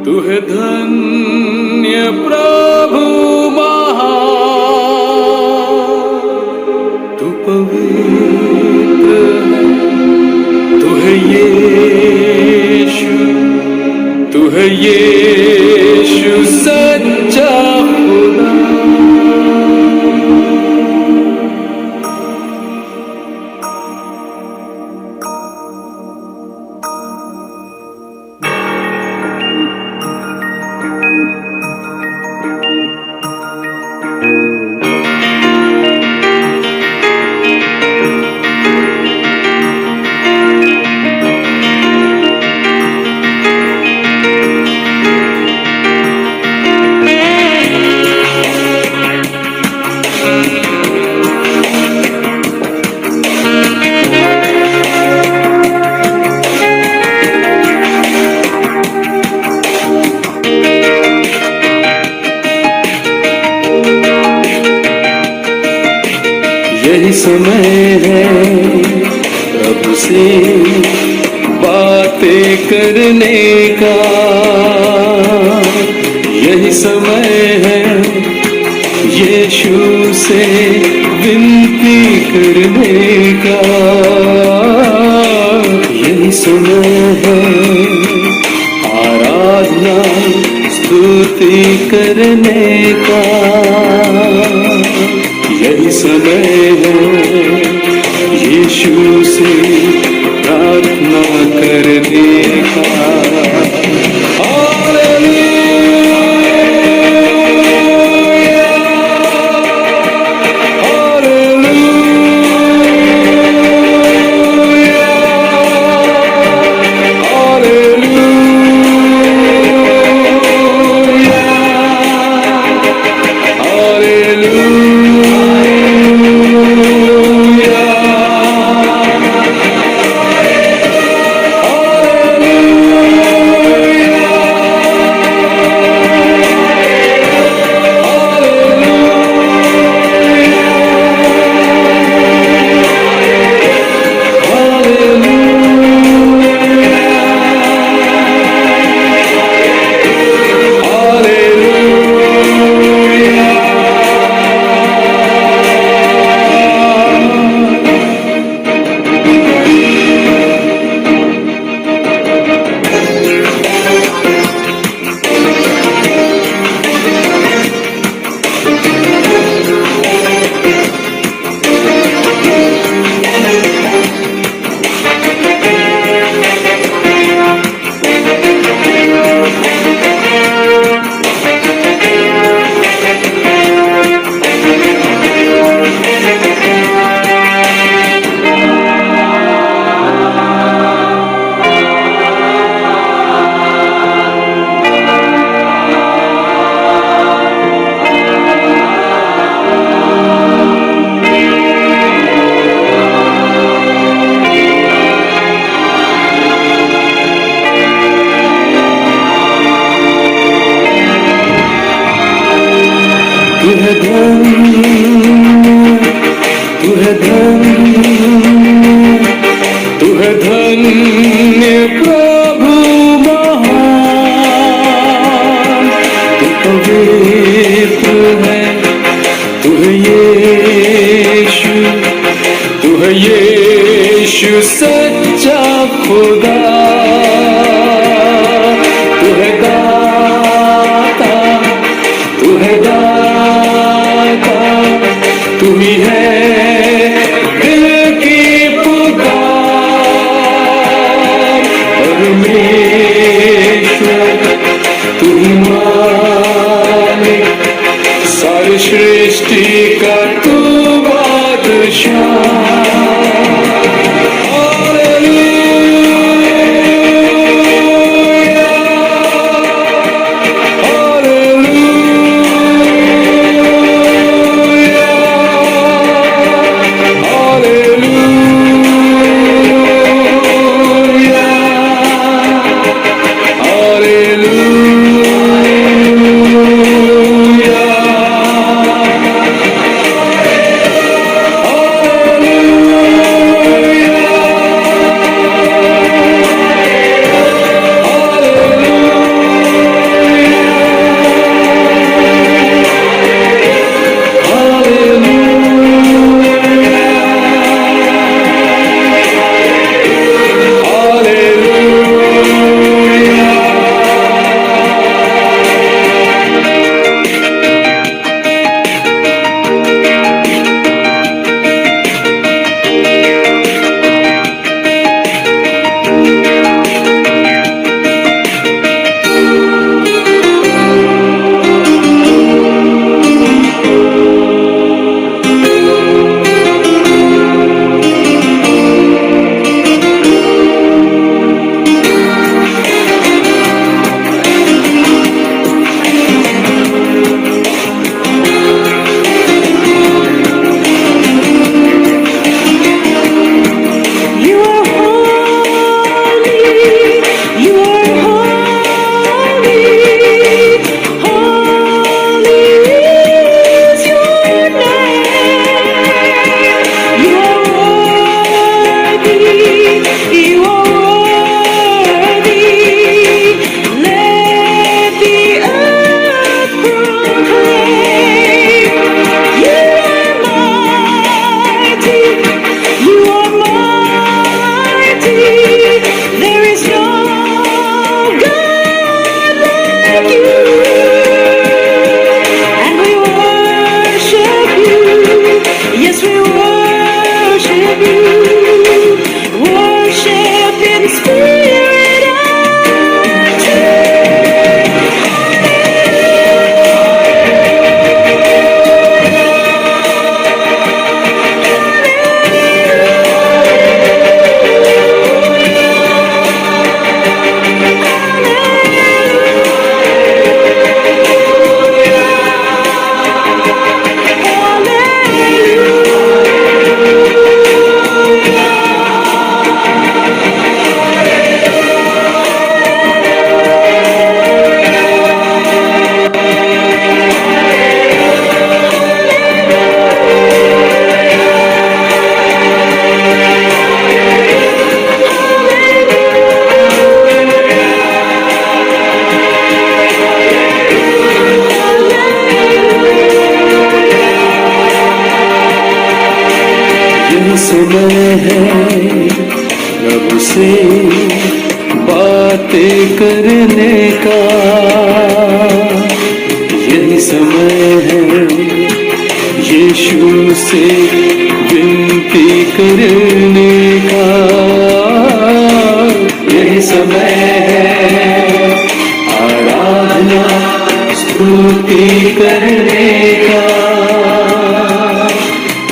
तू है धन्य प्रभु महान, तू पवित्र है, तू है यीशु, तू है यीशु सच्चा खुदा। यही समय है प्रभु से बातें करने का, यही समय है यीशु से विनती करने का, यही समय है आराधना स्तुति करने का, यही समय है यीशु से प्रार्थना करने का। तू है धन्य, तू है धन्य, तू है धन्य प्रभु महान, तू पवित्र है, तू है यीशु, तू है यीशु सच्चा खुदा, तू है दाता, तू है दाता, तू ही है दिल की पुकार, परमेश्वर तू ही मालिक, सारी सृष्टि का तू बादशाह। Hallelujah. समय है प्रभु से बातें करने का, यही समय है यीशु से विनती करने का, यही समय है आराधना स्तुति करने का,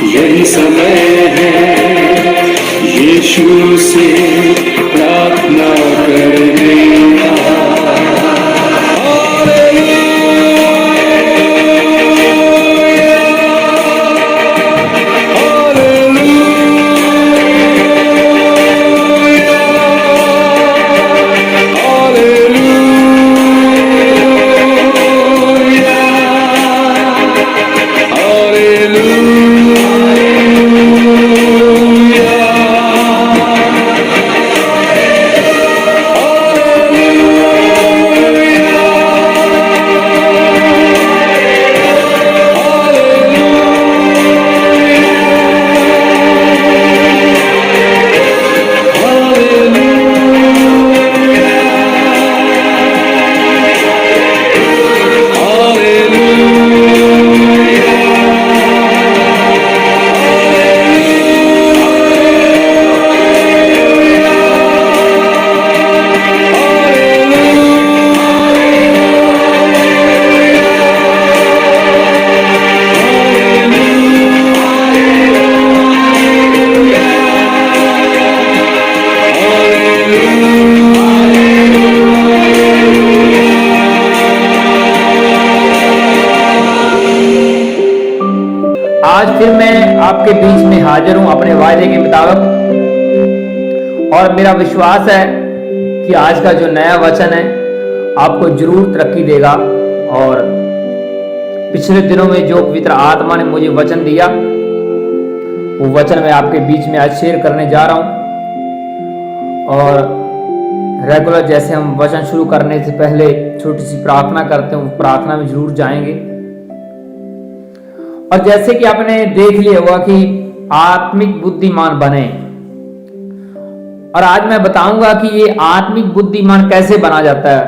यही समय है यीशु से प्रार्थना करने का। आज फिर मैं आपके बीच में हाजिर हूं अपने वायदे के मुताबिक, और मेरा विश्वास है कि आज का जो नया वचन है आपको जरूर तरक्की देगा। और पिछले दिनों में जो पवित्र आत्मा ने मुझे वचन दिया वो वचन मैं आपके बीच में आज शेयर करने जा रहा हूं। और रेगुलर जैसे हम वचन शुरू करने से पहले छोटी सी प्रार्थना करते हैं, प्रार्थना में जरूर जाएंगे। और जैसे कि आपने देख लिया होगा कि आत्मिक बुद्धिमान बने, और आज मैं बताऊंगा कि ये आत्मिक बुद्धिमान कैसे बना जाता है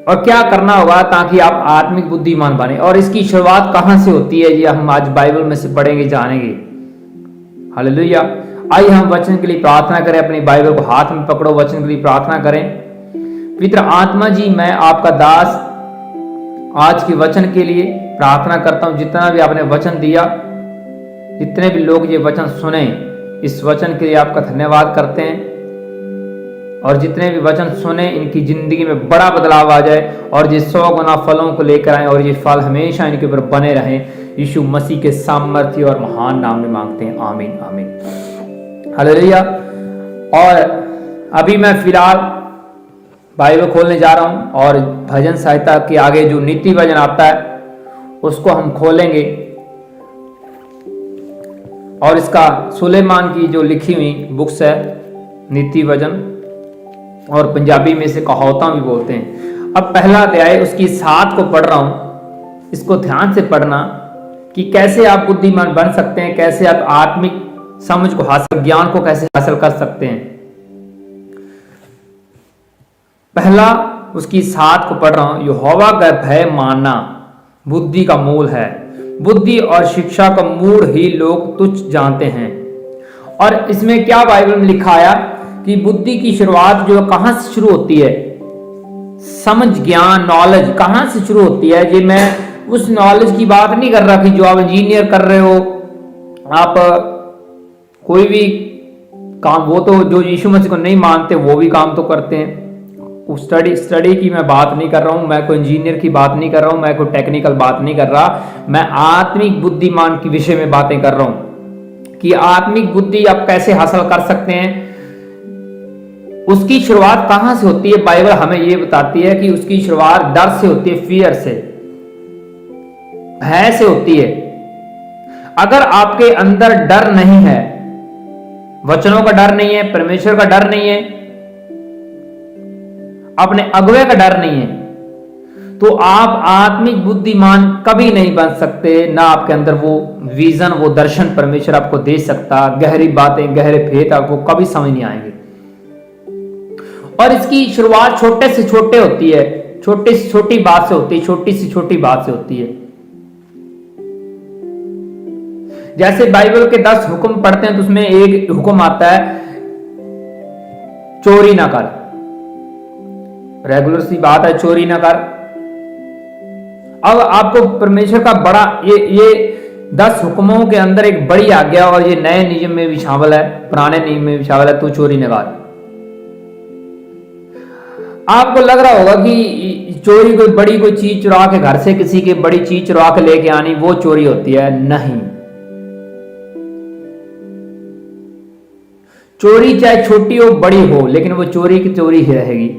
और क्या करना होगा ताकि आप आत्मिक बुद्धिमान बने, और इसकी शुरुआत कहां से होती है ये हम आज बाइबल में से पढ़ेंगे, जानेंगे। हालेलुया। आइए हम वचन के लिए प्रार्थना करें। अपनी बाइबल को हाथ में पकड़ो, वचन के लिए प्रार्थना करें। पवित्र आत्मा जी, मैं आपका दास आज के वचन के लिए प्रार्थना करता हूं। जितना भी आपने वचन दिया, जितने भी लोग ये वचन सुने, इस वचन के लिए आपका धन्यवाद करते हैं। और जितने भी वचन सुने इनकी जिंदगी में बड़ा बदलाव आ जाए, और ये 100 गुना फलों को लेकर आए, और ये फल हमेशा इनके ऊपर बने रहें। यीशु मसीह के सामर्थ्य और महान नाम में मांगते हैं, आमीन आमीन। हालेलुया। और अभी मैं फिलहाल बाइबल खोलने जा रहा हूं, और भजन सहायता के आगे जो नीति वचन आता है उसको हम खोलेंगे। और इसका सुलेमान की जो लिखी हुई बुक्स है नीति वचन, और पंजाबी में से कहावतां भी बोलते हैं। अब पहला अध्याय उसकी 7 को पढ़ रहा हूं। इसको ध्यान से पढ़ना कि कैसे आप बुद्धिमान बन सकते हैं, कैसे आप आत्मिक समझ को हासिल, ज्ञान को कैसे हासिल कर सकते हैं। पहला उसकी 7 को पढ़ रहा हूं। यहोवा का भय मानना बुद्धि का मूल है, बुद्धि और शिक्षा का मूल ही लोग तुच्छ जानते हैं। और इसमें क्या बाइबल में लिखा है कि बुद्धि की शुरुआत जो कहां से शुरू होती है, समझ, ज्ञान, नॉलेज कहां से शुरू होती है। ये मैं उस नॉलेज की बात नहीं कर रहा कि जो आप इंजीनियर कर रहे हो, आप कोई भी काम, वो तो जो यीशु मसीह को नहीं मानते वो भी काम तो करते हैं। स्टडी की मैं बात नहीं कर रहा हूं, मैं कोई इंजीनियर की बात नहीं कर रहा हूं, मैं कोई टेक्निकल बात नहीं कर रहा, मैं आत्मिक बुद्धिमान के विषय में बातें कर रहा हूं कि आत्मिक बुद्धि आप कैसे हासिल कर सकते हैं। उसकी शुरुआत कहां से होती है, बाइबल हमें यह बताती है कि उसकी शुरुआत डर से होती है, फियर से, भय से होती है। अगर आपके अंदर डर नहीं है, वचनों का डर नहीं है, परमेश्वर का डर नहीं है, अपने अगुवे का डर नहीं है, तो आप आत्मिक बुद्धिमान कभी नहीं बन सकते, ना आपके अंदर वो विजन, वो दर्शन परमेश्वर आपको दे सकता। गहरी बातें, गहरे भेद आपको कभी समझ नहीं आएंगे। और इसकी शुरुआत छोटे से छोटे होती है, छोटी से छोटी बात से होती है, छोटी से छोटी बात से होती है। जैसे बाइबल के 10 हुक्म पढ़ते हैं तो उसमें एक हुक्म आता है, चोरी ना कर। रेगुलर सी बात है, चोरी ना कर। अब आपको परमेश्वर का बड़ा ये 10 हुक्मों के अंदर एक बड़ी आज्ञा, और ये नए नियम में भी शामिल है, पुराने नियम में भी शामिल है, तू चोरी ना कर। आपको लग रहा होगा कि चोरी कोई बड़ी कोई चीज चुरा के, घर से किसी की बड़ी चीज चुरा के लेके आनी वो चोरी होती है। नहीं, चोरी चाहे छोटी हो बड़ी हो, लेकिन वो चोरी की चोरी ही रहेगी।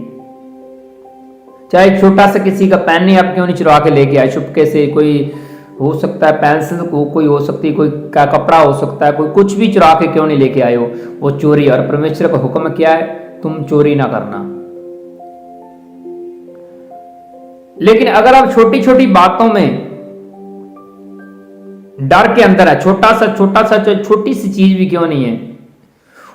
चाहे छोटा सा किसी का पेन नहीं आप क्यों नहीं चुरा के लेके आए चुपके से, कोई हो सकता है पेंसिल कोई हो सकती है, कोई का कपड़ा हो सकता है, कोई कुछ भी चुरा के क्यों नहीं लेके आए हो, वो चोरी है। और परमेश्वर का हुक्म क्या है? तुम चोरी ना करना। लेकिन अगर आप छोटी छोटी बातों में डर के अंदर है, छोटा सा छोटी सी चीज भी क्यों नहीं है,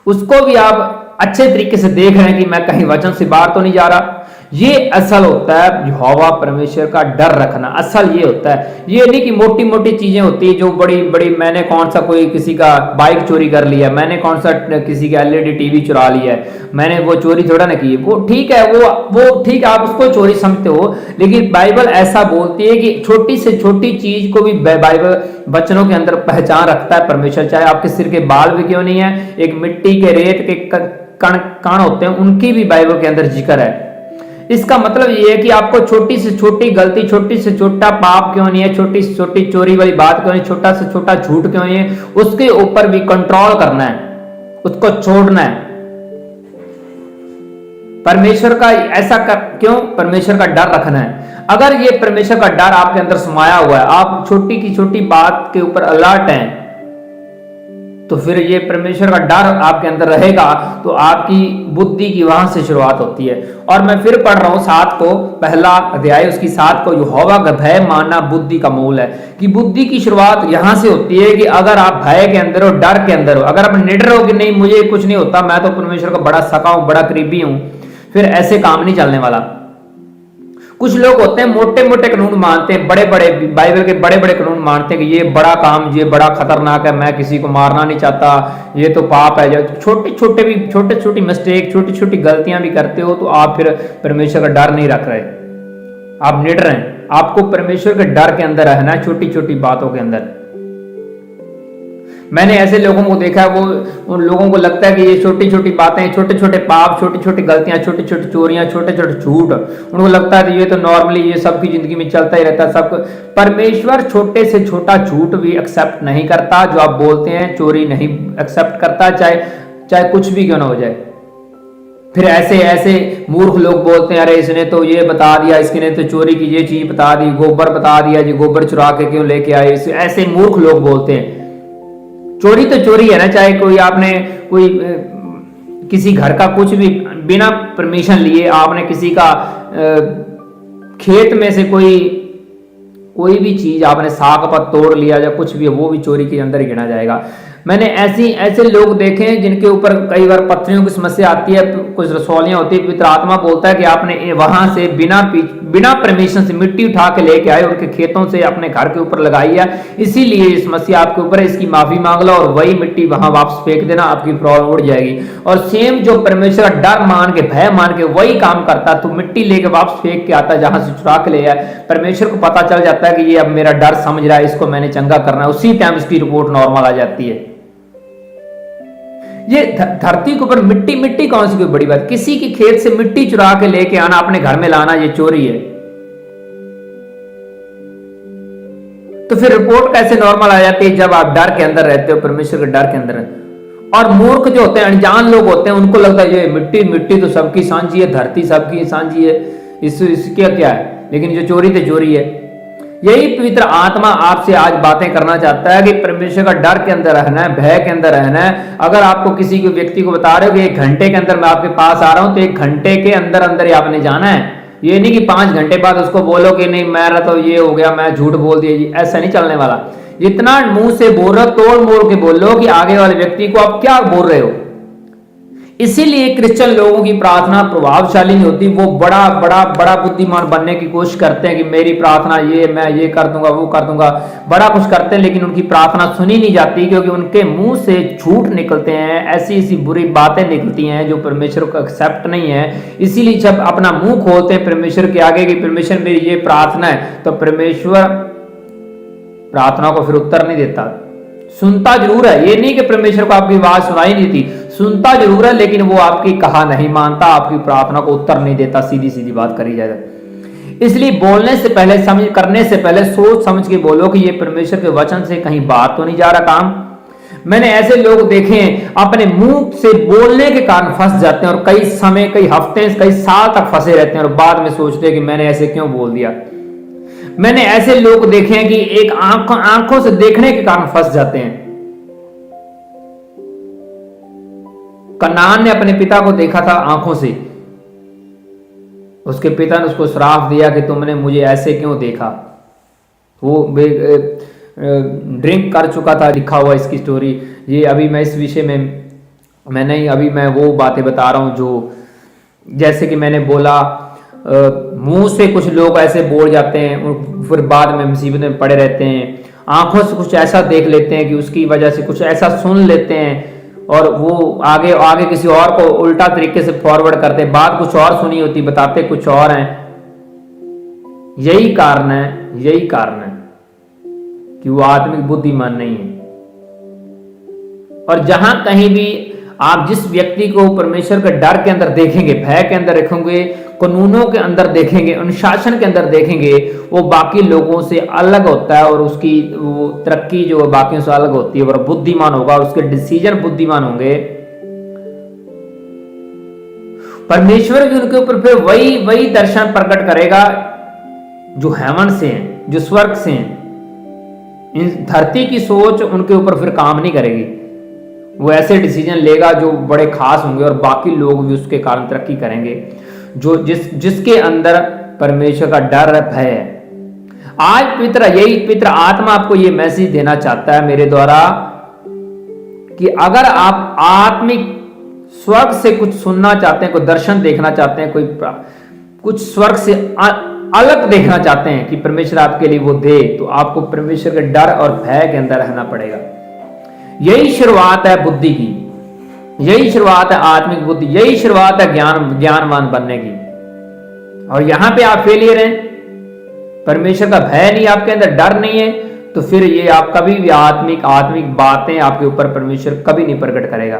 उसको भी आप अच्छे तरीके से देख रहे हैं कि मैं कहीं वचन से बाहर तो नहीं जा रहा, ये असल होता है यहोवा परमेश्वर का डर रखना। असल ये होता है, ये नहीं कि मोटी मोटी चीजें होती है जो बड़ी बड़ी, मैंने कौन सा कोई किसी का बाइक चोरी कर लिया, मैंने कौन सा किसी का एलईडी टीवी चुरा लिया है, मैंने वो चोरी थोड़ा ना की। वो ठीक है, वो ठीक है, आप उसको चोरी समझते हो, लेकिन बाइबल ऐसा बोलती है कि छोटी से छोटी चीज को भी बाइबल वचनों के अंदर पहचान रखता है परमेश्वर। चाहे आपके सिर के बाल भी क्यों नहीं है, एक मिट्टी के रेत के कण होते हैं, उनकी भी बाइबल के अंदर जिक्र है। इसका मतलब ये है कि आपको छोटी से छोटी गलती, छोटी से छोटा पाप क्यों नहीं है, छोटी से छोटी चोरी वाली बात क्यों नहीं, छोटा से छोटा झूठ क्यों नहीं है, उसके ऊपर भी कंट्रोल करना है, उसको छोड़ना है। परमेश्वर का ऐसा क्यों? परमेश्वर का डर रखना है। अगर ये परमेश्वर का डर आपके अंदर समाया हुआ है, आप छोटी की छोटी बात के ऊपर अलर्ट हैं, तो फिर ये परमेश्वर का डर आपके अंदर रहेगा, तो आपकी बुद्धि की वहां से शुरुआत होती है। और मैं फिर पढ़ रहा हूं 7 को, पहला अध्याय उसकी 7 को, यहोवा का भय मानना बुद्धि का मूल है। कि बुद्धि की शुरुआत यहां से होती है कि अगर आप भय के अंदर हो, डर के अंदर हो, अगर आप निडर हो कि नहीं मुझे कुछ नहीं होता, मैं तो परमेश्वर का बड़ा सखा हूं, बड़ा करीबी हूं, फिर ऐसे काम नहीं चलने वाला। कुछ लोग होते हैं मोटे मोटे कानून मानते हैं, बड़े बड़े बाइबल के बड़े बड़े कानून मानते हैं कि ये बड़ा काम, ये बड़ा खतरनाक है, मैं किसी को मारना नहीं चाहता, ये तो पाप है। जब छोटे छोटी मिस्टेक, छोटी छोटी गलतियां भी करते हो, तो आप फिर परमेश्वर का डर नहीं रख रहे, आप निडर हैं। आपको परमेश्वर के डर के अंदर रहना है, छोटी छोटी बातों के अंदर। मैंने ऐसे लोगों को देखा है, वो उन लोगों को लगता है कि ये छोटी छोटी बातें, छोटे छोटे पाप, छोटी छोटी गलतियां, छोटी छोटी चोरियां, छोटे छोटे झूठ, उनको लगता है कि ये तो नॉर्मली ये सबकी जिंदगी में चलता ही रहता है सब। परमेश्वर छोटे से छोटा झूठ भी एक्सेप्ट नहीं करता, जो आप बोलते हैं चोरी नहीं एक्सेप्ट करता, चाहे कुछ भी क्यों ना हो जाए। फिर ऐसे मूर्ख लोग बोलते हैं, अरे इसने तो ये बता दिया, इसने तो चोरी की ये चीज बता दी, गोबर बता दिया, जी गोबर चुरा के क्यों लेके आए, ऐसे मूर्ख लोग बोलते हैं। चोरी तो चोरी है ना, चाहे कोई आपने कोई किसी घर का कुछ भी बिना परमिशन लिए आपने किसी का खेत में से कोई भी चीज आपने साग पर तोड़ लिया या कुछ भी, वो भी चोरी के अंदर ही गिना जाएगा। मैंने ऐसे लोग देखे हैं जिनके ऊपर कई बार पत्थरियों की समस्या आती है, कुछ रसौलियां होती है, पवित्र आत्मा बोलता है कि आपने वहां से बिना परमिशन से मिट्टी उठा के लेके आए, उनके खेतों से अपने घर के ऊपर लगाई है, इसीलिए ये समस्या आपके ऊपर है, इसकी माफी मांग लो और वही मिट्टी वहां वापस फेंक देना, आपकी प्रॉब्लम उड़ जाएगी। और सेम जो परमेश्वर का डर मान के, भय मान के वही काम करता, तो मिट्टी लेके वापस फेंक के आता जहां से चुरा के ले आए, परमेश्वर को पता चल जाता है कि ये अब मेरा डर समझ रहा है, इसको मैंने चंगा करना है, उसी टाइम इसकी रिपोर्ट नॉर्मल आ जाती है। ये धरती के ऊपर मिट्टी कौन सी कोई बड़ी बात? किसी की खेत से मिट्टी चुरा के लेके आना, अपने घर में लाना, ये चोरी है। तो फिर रिपोर्ट कैसे नॉर्मल आ जाती है? जब आप डर के अंदर रहते हो, परमेश्वर के डर के अंदर रहते। और मूर्ख जो होते हैं, अनजान लोग होते हैं, उनको लगता है ये मिट्टी तो सबकी सांझी है, धरती सबकी सांझी है, इसके क्या है, लेकिन जो चोरी तो चोरी है। यही पवित्र आत्मा आपसे आज बातें करना चाहता है कि परमेश्वर का डर के अंदर रहना है, भय के अंदर रहना है। अगर आपको किसी व्यक्ति को बता रहे हो कि 1 घंटे के अंदर मैं आपके पास आ रहा हूं, तो 1 घंटे के अंदर ही आपने जाना है। ये नहीं कि 5 घंटे बाद उसको बोलो कि नहीं मेरा तो ये हो गया, मैं झूठ बोल दिया जी, ऐसा नहीं चलने वाला। जितना मुंह से बोल रहे हो तोड़ मोड़ के बोलो कि आगे वाले व्यक्ति को आप क्या बोल रहे हो। इसीलिए क्रिश्चियन लोगों की प्रार्थना प्रभावशाली नहीं होती। वो बड़ा बड़ा बड़ा बुद्धिमान बनने की कोशिश करते हैं कि मेरी प्रार्थना ये, मैं ये कर दूंगा, वो कर दूंगा, बड़ा कुछ करते हैं, लेकिन उनकी प्रार्थना सुनी नहीं जाती, क्योंकि उनके मुंह से झूठ निकलते हैं, ऐसी ऐसी बुरी बातें निकलती हैं जो परमेश्वर को एक्सेप्ट नहीं है। इसीलिए जब अपना मुंह खोलते हैं परमेश्वर के आगे कि परमेश्वर मेरी ये प्रार्थना है, तो परमेश्वर प्रार्थना को फिर उत्तर नहीं देता। सुनता जरूर है, ये नहीं कि परमेश्वर को आपकी आवाज सुनाई नहीं थी, सुनता जरूर है, लेकिन वो आपकी कहा नहीं मानता, आपकी प्रार्थना को उत्तर नहीं देता। सीधी सीधी बात करी जाए, इसलिए बोलने से पहले, समझ करने से पहले सोच समझ के बोलो कि ये परमेश्वर के वचन से कहीं बाहर तो नहीं जा रहा काम। मैंने ऐसे लोग देखे हैं अपने मुंह से बोलने के कारण फंस जाते हैं और कई समय, कई हफ्ते, कई साल तक फंसे रहते हैं और बाद में सोचते हैं कि मैंने ऐसे क्यों बोल दिया। मैंने ऐसे लोग देखे हैं कि एक आंखों से देखने के कारण फंस जाते हैं। कनान ने अपने पिता को देखा था आंखों से, उसके पिता ने उसको श्राप दिया कि तुमने मुझे ऐसे क्यों देखा। वो ड्रिंक कर चुका था, लिखा हुआ इसकी स्टोरी। ये अभी मैं इस विषय में मैं नहीं, अभी मैं वो बातें बता रहा हूं जो, जैसे कि मैंने बोला, मुंह से कुछ लोग ऐसे बोल जाते हैं, फिर बाद में मुसीबत में पड़े रहते हैं। आंखों से कुछ ऐसा देख लेते हैं कि उसकी वजह से कुछ ऐसा सुन लेते हैं और वो आगे आगे किसी और को उल्टा तरीके से फॉरवर्ड करते हैं, बात कुछ और सुनी होती, बताते कुछ और हैं। यही कारण है कि वो आत्मिक बुद्धिमान नहीं है। और जहां कहीं भी आप जिस व्यक्ति को परमेश्वर के डर के अंदर देखेंगे, भय के अंदर रखेंगे, कानूनों के अंदर देखेंगे, अनुशासन के अंदर देखेंगे, वो बाकी लोगों से अलग होता है और उसकी वो तरक्की जो बाकियों से अलग होती है, और बुद्धिमान होगा, उसके डिसीजन बुद्धिमान होंगे। परमेश्वर भी उनके ऊपर फिर वही दर्शन प्रकट करेगा जो हेवन से हैं, जो स्वर्ग से हैं। इन धरती की सोच उनके ऊपर फिर काम नहीं करेगी। वो ऐसे डिसीजन लेगा जो बड़े खास होंगे और बाकी लोग भी उसके कारण तरक्की करेंगे, जो जिसके अंदर परमेश्वर का डर भय है। आज पवित्र आत्मा आपको ये मैसेज देना चाहता है मेरे द्वारा कि अगर आप आत्मिक स्वर्ग से कुछ सुनना चाहते हैं, कोई दर्शन देखना चाहते हैं, कोई कुछ स्वर्ग से अलग देखना चाहते हैं कि परमेश्वर आपके लिए वो दे, तो आपको परमेश्वर के डर और भय के अंदर रहना पड़ेगा। यही शुरुआत है बुद्धि की, यही शुरुआत है आत्मिक बुद्धि, यही शुरुआत है ज्ञानवान बनने की। और यहां पे आप फेलियर हैं, परमेश्वर का भय नहीं, आपके अंदर डर नहीं है, तो फिर ये आप कभी भी आत्मिक बातें आपके ऊपर परमेश्वर कभी नहीं प्रकट करेगा।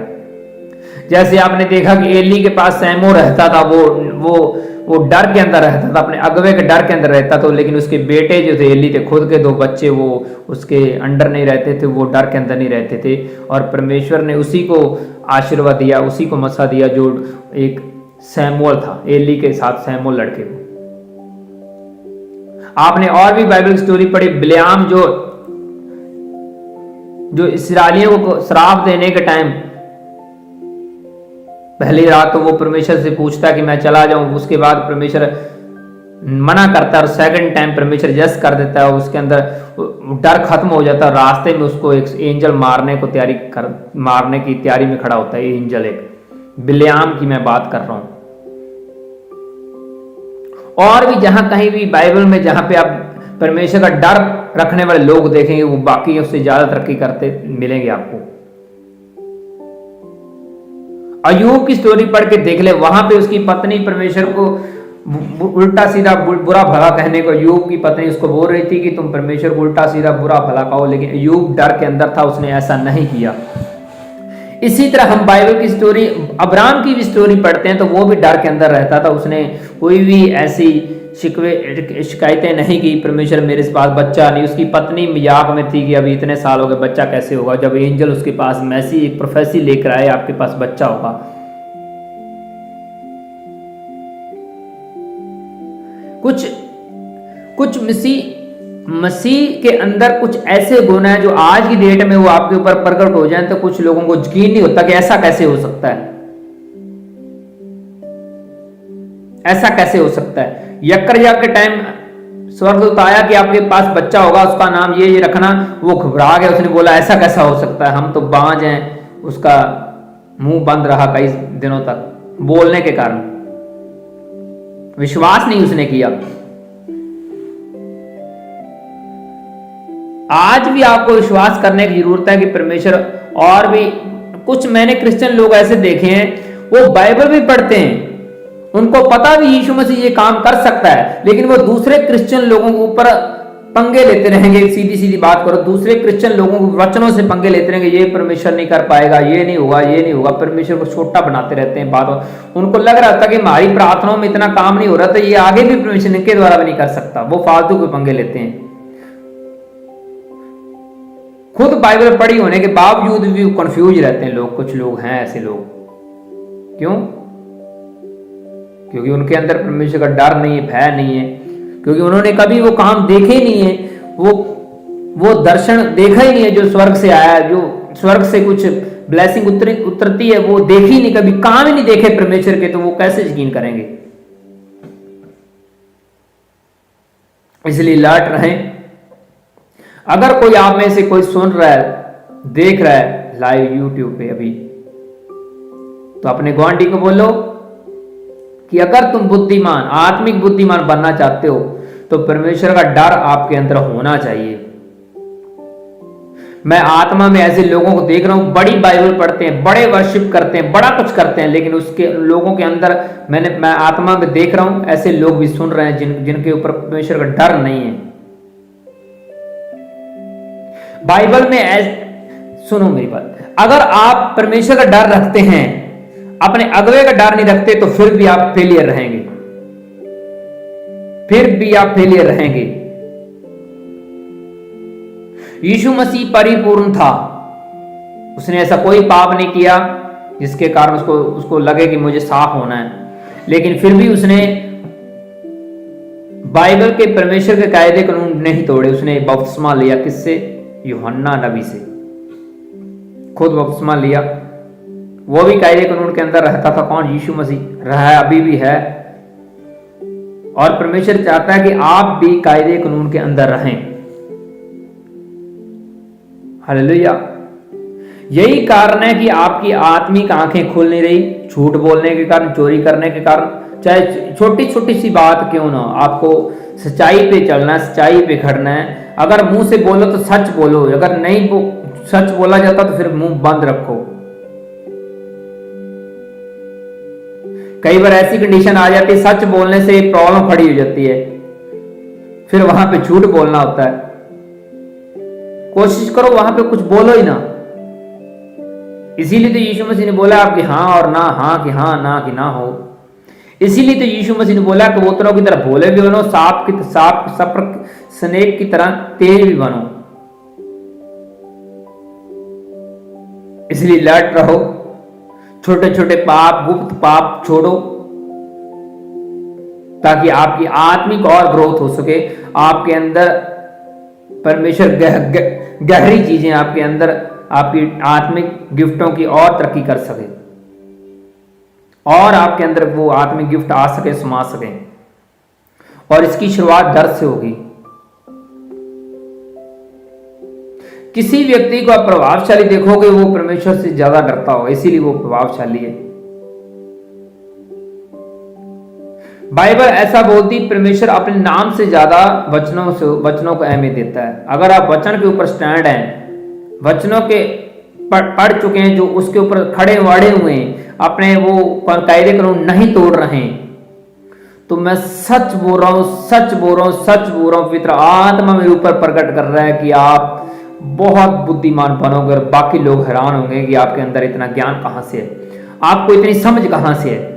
जैसे आपने देखा कि एली के पास सैमो रहता था, वो डर के अंदर रहता था, अपने अगवे के डर के अंदर रहता था, लेकिन उसके बेटे जो थे एली थे, खुद के 2 बच्चे, वो उसके अंडर नहीं रहते थे, वो डर के अंदर नहीं रहते थे, और परमेश्वर ने उसी को आशीर्वाद दिया, उसी को मसा दिया जो एक सैमुअल था, एली के साथ सैमुअल लड़के को। आपने और भी बाइबल स्टोरी पढ़ी, बिलेआम जो इस्राएलियों को श्राप देने के टाइम पहली रात तो वो परमेश्वर से पूछता है कि मैं चला जाऊं, उसके बाद परमेश्वर मना करता है और सेकंड टाइम परमेश्वर यस कर देता है, उसके अंदर डर खत्म हो जाता है। रास्ते में उसको एक एंजल मारने की तैयारी में खड़ा होता है। एंजल एक बिलेआम की मैं बात कर रहा हूं। और भी जहां कहीं भी बाइबल में जहां पे आप परमेश्वर का डर रखने वाले लोग देखेंगे, वो बाकी उससे ज्यादा तरक्की करते मिलेंगे आपको। अय्यूब की स्टोरी पढ़ के देख ले, वहां पे उसकी पत्नी परमेश्वर को उल्टा सीधा बुरा भला कहने को, अय्यूब की पत्नी उसको बोल रही थी कि तुम परमेश्वर को उल्टा सीधा बुरा भला कहो, लेकिन अय्यूब डर के अंदर था, उसने ऐसा नहीं किया। इसी तरह हम बाइबल की स्टोरी, अब्राहम की भी स्टोरी पढ़ते हैं, तो वो भी डर के अंदर रहता था, उसने कोई भी ऐसी शिकायतें नहीं की, परमेश्वर मेरे पास बच्चा नहीं। उसकी पत्नी मजाक में थी कि अभी इतने साल हो गए, बच्चा कैसे होगा, जब एंजल उसके पास एक प्रोफेसी लेकर आए, आपके पास बच्चा होगा। कुछ मसीह के अंदर कुछ ऐसे गुण हैं जो आज की डेट में वो आपके ऊपर प्रकट हो जाए तो कुछ लोगों को यकीन नहीं होता कि ऐसा कैसे हो सकता है, ऐसा कैसे हो सकता है। यक्कर याग के टाइम स्वर्गदूत आया कि आपके पास बच्चा होगा, उसका नाम ये रखना। वो घबरा गया, उसने बोला ऐसा कैसा हो सकता है, हम तो बांझ हैं। उसका मुंह बंद रहा कई दिनों तक बोलने के कारण, विश्वास नहीं उसने किया। आज भी आपको विश्वास करने की जरूरत है कि परमेश्वर, और भी कुछ मैंने क्रिश्चियन लोग ऐसे देखे हैं, वो बाइबल भी पढ़ते हैं, उनको पता भी यीशु मसीह ये काम कर सकता है, लेकिन वो दूसरे क्रिश्चियन लोगों के ऊपर पंगे लेते रहेंगे। सीधी सीधी बात करो, दूसरे क्रिश्चियन लोगों को वचनों से पंगे लेते रहेंगे, ये परमेश्वर नहीं कर पाएगा, ये नहीं होगा, ये नहीं होगा। परमेश्वर को छोटा बनाते रहते हैं बात। उनको लग रहा था कि हमारी प्रार्थनाओं में इतना काम नहीं हो रहा था, ये आगे भी परमेश्वर इनके द्वारा भी नहीं कर सकता। वो फालतू के पंगे लेते हैं। खुद बाइबल पढ़ी होने के बावजूद भी कंफ्यूज रहते हैं लोग। कुछ लोग हैं ऐसे लोग, क्यों? क्योंकि उनके अंदर परमेश्वर का डर नहीं है, भय नहीं है, क्योंकि उन्होंने कभी वो काम देखे ही नहीं है, वो दर्शन देखा ही नहीं है जो स्वर्ग से आया, जो स्वर्ग से कुछ ब्लेसिंग उतरती है, वो देखी नहीं, कभी काम ही नहीं देखे परमेश्वर के, तो वो कैसे यकीन करेंगे? इसलिए अलर्ट रहें। अगर कोई आप में से कोई सुन रहा है, देख रहा है लाइव यूट्यूब पे अभी, तो अपने गुआंढी को बोलो कि अगर तुम बुद्धिमान, आत्मिक बुद्धिमान बनना चाहते हो तो परमेश्वर का डर आपके अंदर होना चाहिए। मैं आत्मा में ऐसे लोगों को देख रहा हूं, बड़ी बाइबल पढ़ते हैं, बड़े वर्शिप करते हैं, बड़ा कुछ करते हैं, लेकिन उसके लोगों के अंदर मैं आत्मा में देख रहा हूं ऐसे लोग भी सुन रहे हैं जिनके ऊपर परमेश्वर का डर नहीं है। बाइबल में सुनो मेरी बात, अगर आप परमेश्वर का डर रखते हैं, अपने अगवे का डर नहीं रखते, तो फिर भी आप फेलियर रहेंगे, फिर भी आप फेलियर रहेंगे। यीशु मसीह परिपूर्ण था, उसने ऐसा कोई पाप नहीं किया जिसके कारण उसको लगे कि मुझे साफ होना है, लेकिन फिर भी उसने बाइबल के परमेश्वर के कायदे कानून नहीं तोड़े। उसने बपतिस्मा लिया, किससे? यूहन्ना नबी से, खुद बपतिस्मा लिया। वो भी कायदे कानून के अंदर रहता था। कौन? यीशु मसीह रहा है, अभी भी है, और परमेश्वर चाहता है कि आप भी कायदे कानून के अंदर रहें। हालेलुया। यही कारण है कि आपकी आत्मिक आंखें खुल नहीं रही, झूठ बोलने के कारण, चोरी करने के कारण। चाहे छोटी छोटी सी बात क्यों ना, आपको सच्चाई पे चलना है, सच्चाई पे खड़ना है। अगर मुंह से बोलो तो सच बोलो, अगर नहीं सच बोला जाता तो फिर मुंह बंद रखो। कई बार ऐसी कंडीशन आ जाती है, सच बोलने से प्रॉब्लम खड़ी हो जाती है, फिर वहां पे झूठ बोलना होता है। कोशिश करो वहां पे कुछ बोलो ही ना। इसीलिए तो यीशु मसीह ने बोला आपकी हाँ और ना, हाँ कि हाँ, ना कि ना हो। इसीलिए तो यीशु मसीह ने बोला कि बोतलों की तरह भोले भी बनो, स्नेक की तरह तेज भी बनो। इसलिए अलर्ट रहो, छोटे छोटे पाप, गुप्त पाप छोड़ो, ताकि आपकी आत्मिक और ग्रोथ हो सके। आपके अंदर परमेश्वर गहरी चीजें आपके अंदर, आपकी आत्मिक गिफ्टों की और तरक्की कर सके, और आपके अंदर वो आत्मिक गिफ्ट आ सके, समा सके। और इसकी शुरुआत डर से होगी। किसी व्यक्ति को आप प्रभावशाली देखोगे, वो परमेश्वर से ज्यादा डरता हो, इसीलिए वो प्रभावशाली है। बाइबल ऐसा बोलती, परमेश्वर अपने नाम से ज्यादा वचनों को अहमियत देता है। अगर आप वचन के ऊपर स्टैंड हैं, वचनों के पढ़ चुके हैं, जो उसके ऊपर खड़े वाड़े हुए हैं, अपने वो कायदे कानून नहीं तोड़ रहे हैं, तो मैं सच बोल रहा हूं, सच बोल रहा हूं, सच बोल रहा हूं, पवित्र आत्मा मेरे ऊपर प्रकट कर रहा है कि आप बहुत बुद्धिमान बनोगे, और बाकी लोग हैरान होंगे कि आपके अंदर इतना ज्ञान कहां से है, आपको इतनी समझ कहां से है।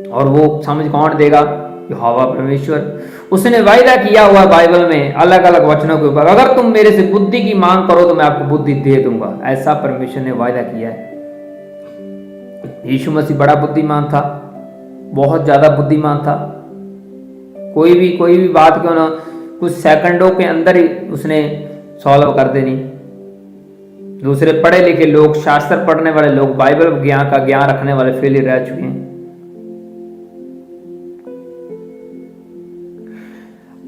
और वो समझ कौन देगा? यहोवा परमेश्वर। उसने वायदा किया हुआ बाइबल में अलग अलग वचनों के ऊपर, अगर तुम मेरे से बुद्धि की मांग करो तो मैं आपको बुद्धि दे दूंगा, ऐसा परमेश्वर ने वायदा किया है। यीशु मसीह बड़ा बुद्धिमान था, बहुत ज्यादा बुद्धिमान था। कोई भी बात क्यों ना, कुछ सेकंडों के अंदर ही उसने सॉल्व कर देनी। दूसरे पढ़े लिखे लोग, शास्त्र पढ़ने वाले लोग, बाइबल ज्ञान का ज्ञान रखने वाले फेलियर रह चुके हैं।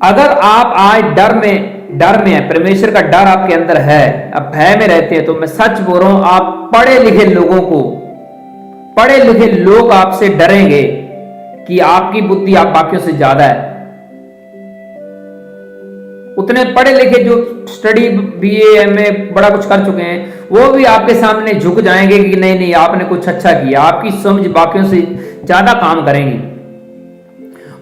अगर आप आज डर में है, परमेश्वर का डर आपके अंदर है, अब भय में रहते हैं, तो मैं सच बोल रहा हूं, आप पढ़े लिखे लोग आपसे डरेंगे कि आपकी बुद्धि आप बाकियों से ज्यादा है। उतने पढ़े लिखे जो स्टडी बीए एमए बड़ा कुछ कर चुके हैं, वो भी आपके सामने झुक जाएंगे कि नहीं नहीं आपने कुछ अच्छा किया, आपकी समझ बाकियों से ज्यादा काम करेंगी।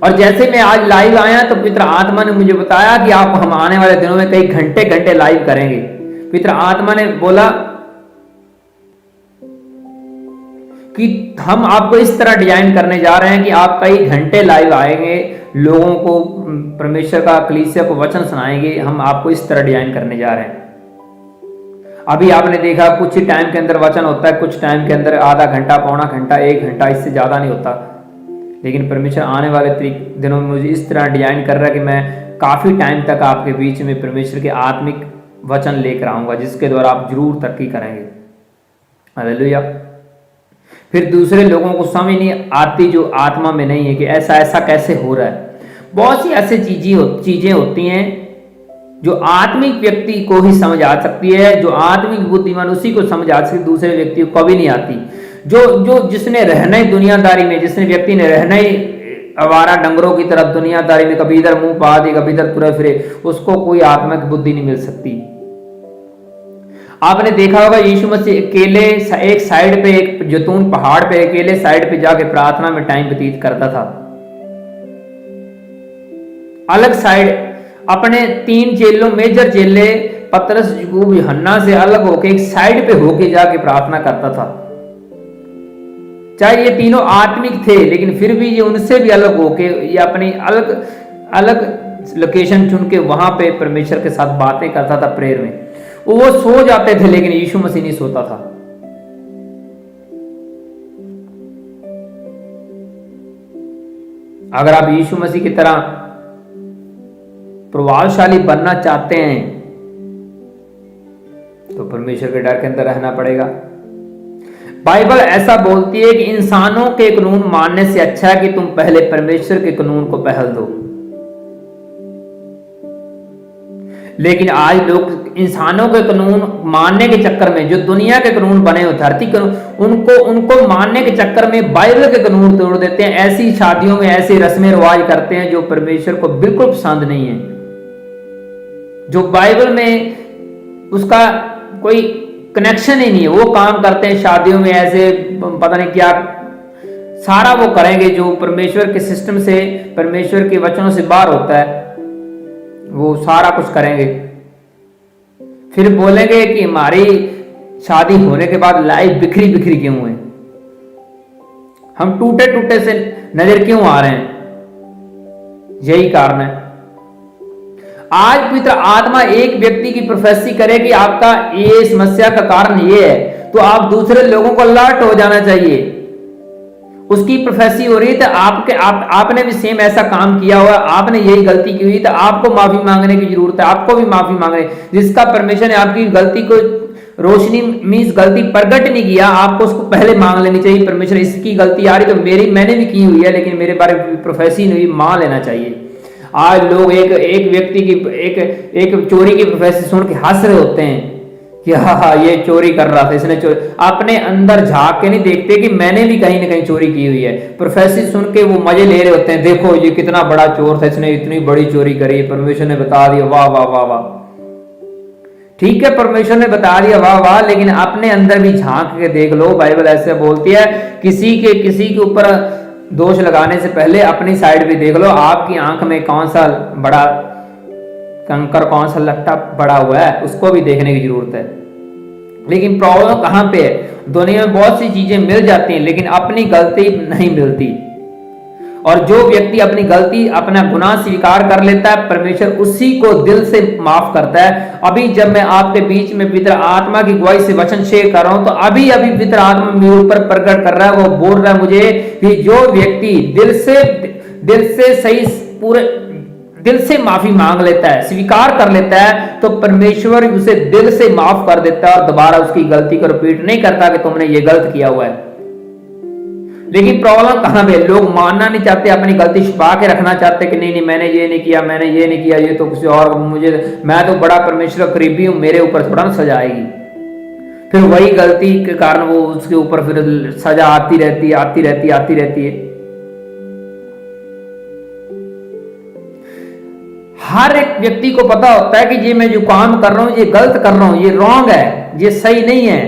और जैसे मैं आज लाइव आया तो पितर आत्मा ने मुझे बताया कि आप हम आने वाले दिनों में कई घंटे लाइव करेंगे। पितर आत्मा ने बोला कि हम आपको इस तरह डिजाइन करने जा रहे हैं कि आप कई घंटे लाइव आएंगे, लोगों को परमेश्वर का कलीसिया को वचन सुनाएंगे। हम आपको इस तरह डिजाइन करने जा रहे हैं। अभी आपने देखा कुछ ही टाइम के अंदर वचन होता है, कुछ टाइम के अंदर आधा घंटा, पौना घंटा, 1 घंटा, इससे ज्यादा नहीं होता। लेकिन परमेश्वर आने वाले दिनों में मुझे इस तरह डिजाइन कर रहा है कि मैं काफी टाइम तक आपके बीच में परमेश्वर के आत्मिक वचन लेकर आऊंगा, जिसके द्वारा आप जरूर तरक्की करेंगे। हालेलुया। फिर दूसरे लोगों को समझ नहीं आती जो आत्मा में नहीं है कि ऐसा कैसे हो रहा है। बहुत सी ऐसी चीजें होती हैं जो आत्मिक व्यक्ति को ही समझ आ सकती है, जो आत्मिक बुद्धिमान उसी को समझ आ सकती, दूसरे व्यक्ति को कभी नहीं आती। जो जिसने रहना ही दुनियादारी में, जिसने व्यक्ति ने रहना ही आवारा डंगरों की तरफ दुनियादारी में, कभी इधर मुंह पा दे कभी इधर तुरे फिरे, उसको कोई आत्मिक बुद्धि नहीं मिल सकती। आपने देखा होगा यीशु मसीह अकेले एक साइड पे, एक जैतून पहाड़ पे अकेले साइड पे जाके प्रार्थना में टाइम व्यतीत करता था। अलग साइड अपने 3 चेलों, मेजर चेले पतरस, याकूब, यूहन्ना से अलग होके एक साइड पे होके जाके प्रार्थना करता था। चाहे ये तीनों आत्मिक थे, लेकिन फिर भी ये उनसे भी अलग होके ये अपनी अलग लोकेशन चुन के वहां पे परमेश्वर के साथ बातें करता था प्रेयर में। वो सो जाते थे, लेकिन यीशु मसीह नहीं सोता था। अगर आप यीशु मसीह की तरह प्रभावशाली बनना चाहते हैं तो परमेश्वर के डर के अंदर रहना पड़ेगा। बाइबल ऐसा बोलती है कि इंसानों के कानून मानने से अच्छा है कि तुम पहले परमेश्वर के कानून को पहल दो। लेकिन आज लोग इंसानों के कानून मानने के चक्कर में, जो दुनिया के कानून बने हो, धरती कानून, उनको मानने के चक्कर में बाइबल के कानून तोड़ देते हैं। ऐसी शादियों में ऐसी रस्में रिवाज करते हैं जो परमेश्वर को बिल्कुल पसंद नहीं है, जो बाइबल में उसका कोई कनेक्शन ही नहीं है। वो काम करते हैं शादियों में ऐसे पता नहीं क्या, सारा वो करेंगे जो परमेश्वर के सिस्टम से, परमेश्वर के वचनों से बाहर होता है, वो सारा कुछ करेंगे। फिर बोलेंगे कि हमारी शादी होने के बाद लाइफ बिखरी बिखरी क्यों है, हम टूटे टूटे से नजर क्यों आ रहे हैं। यही कारण है। आज पवित्र आत्मा एक व्यक्ति की प्रोफेसी करे कि आपका ये समस्या का कारण ये है, तो आप दूसरे लोगों को अलर्ट हो जाना चाहिए। उसकी प्रोफेसी हो रही है तो आपने भी सेम ऐसा काम किया हुआ, आपने यही गलती की हुई, तो आपको माफी मांगने की जरूरत है। आपको भी माफी मांगने, जिसका परमेश्वर ने आपकी गलती को रोशनी मींस गलती प्रकट नहीं किया, आपको उसको पहले मांग लेनी चाहिए। परमेश्वर इसकी गलती आ रही तो मैंने भी की हुई है, लेकिन मेरे बारे में प्रोफेसी नहीं, मान लेना चाहिए। आज लोग एक व्यक्ति की एक चोरी की प्रोफेसी सुन के हंस रहे होते हैं कि हाँ ये चोरी कर रहा था, इसने चोरी, अपने अंदर झांक के नहीं देखते कि मैंने भी कहीं ना कहीं चोरी की हुई है। प्रोफेसी सुन के वो मजे ले रहे होते हैं, देखो ये कितना बड़ा चोर था, इसने इतनी बड़ी चोरी करी, परमेश्वर ने बता दिया, वाह वाह वाह वाह। ठीक है, परमेश्वर ने बता दिया, वाह वाह, लेकिन अपने अंदर भी झांक के देख लो। बाइबल ऐसे बोलती है, किसी के ऊपर दोष लगाने से पहले अपनी साइड भी देख लो, आपकी आंख में कौन सा बड़ा कंकर, कौन सा लट्टा पड़ा हुआ है, उसको भी देखने की जरूरत है। लेकिन प्रॉब्लम कहां पे है? दुनिया में बहुत सी चीजें मिल जाती हैं, लेकिन अपनी गलती नहीं मिलती। और जो व्यक्ति अपनी गलती, अपना गुनाह स्वीकार कर लेता है, परमेश्वर उसी को दिल से माफ करता है। अभी जब मैं आपके बीच में पवित्र आत्मा की गवाही से वचन शेयर कर रहा हूं, तो अभी पवित्र आत्मा मेरे ऊपर प्रकट कर रहा है, वो बोल रहा है मुझे कि जो व्यक्ति दिल से सही पूरे दिल से माफी मांग लेता है, स्वीकार कर लेता है, तो परमेश्वर उसे दिल से माफ कर देता है और दोबारा उसकी गलती को रिपीट नहीं करता कि तुमने ये गलत किया हुआ है। लेकिन प्रॉब्लम कहाँ पे, लोग मानना नहीं चाहते, अपनी गलती छुपा के रखना चाहते कि नहीं नहीं मैंने ये नहीं किया, मैंने ये नहीं किया, ये तो किसी और, मुझे, मैं तो बड़ा परमेश्वर का करीबी हूं, मेरे ऊपर थोड़ा ना सजा आएगी। फिर वही गलती के कारण वो उसके ऊपर फिर सजा आती रहती है, आती रहती है, आती रहती है। हर एक व्यक्ति को पता होता है कि ये मैं जो काम कर रहा हूं ये गलत कर रहा हूं, ये रॉन्ग है, ये सही नहीं है,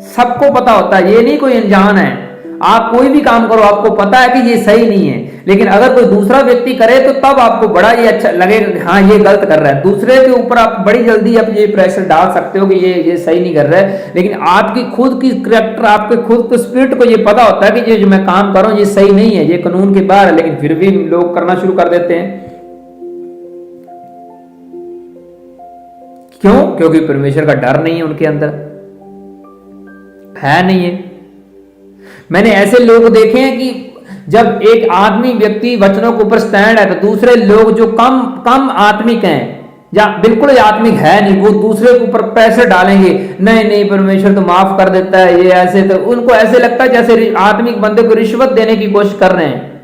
सबको पता होता है, ये नहीं कोई अनजान है। आप कोई भी काम करो आपको पता है कि ये सही नहीं है, लेकिन अगर कोई दूसरा व्यक्ति करे तो तब आपको बड़ा ये अच्छा लगेगा कि हाँ ये गलत कर रहा है। दूसरे के ऊपर आप बड़ी जल्दी आप ये प्रेशर डाल सकते हो कि ये सही नहीं कर रहा है, लेकिन आपकी खुद की करैक्टर, आपके खुद के स्पिरिट को ये पता होता है कि ये जो मैं काम कर रहा हूं ये सही नहीं है, ये कानून के बाहर है, लेकिन फिर भी लोग करना शुरू कर देते हैं। क्यों? क्योंकि परमेश्वर का डर नहीं है उनके अंदर, है नहीं है। मैंने ऐसे लोग देखे हैं कि जब एक आदमी व्यक्ति वचनों के ऊपर स्टैंड है तो दूसरे लोग जो कम कम आत्मिक हैं या बिल्कुल आत्मिक है नहीं, वो दूसरे के ऊपर प्रेशर डालेंगे, नहीं नहीं परमेश्वर तो माफ कर देता है, ये ऐसे, तो उनको ऐसे लगता है जैसे आत्मिक बंदे को रिश्वत देने की कोशिश कर रहे हैं,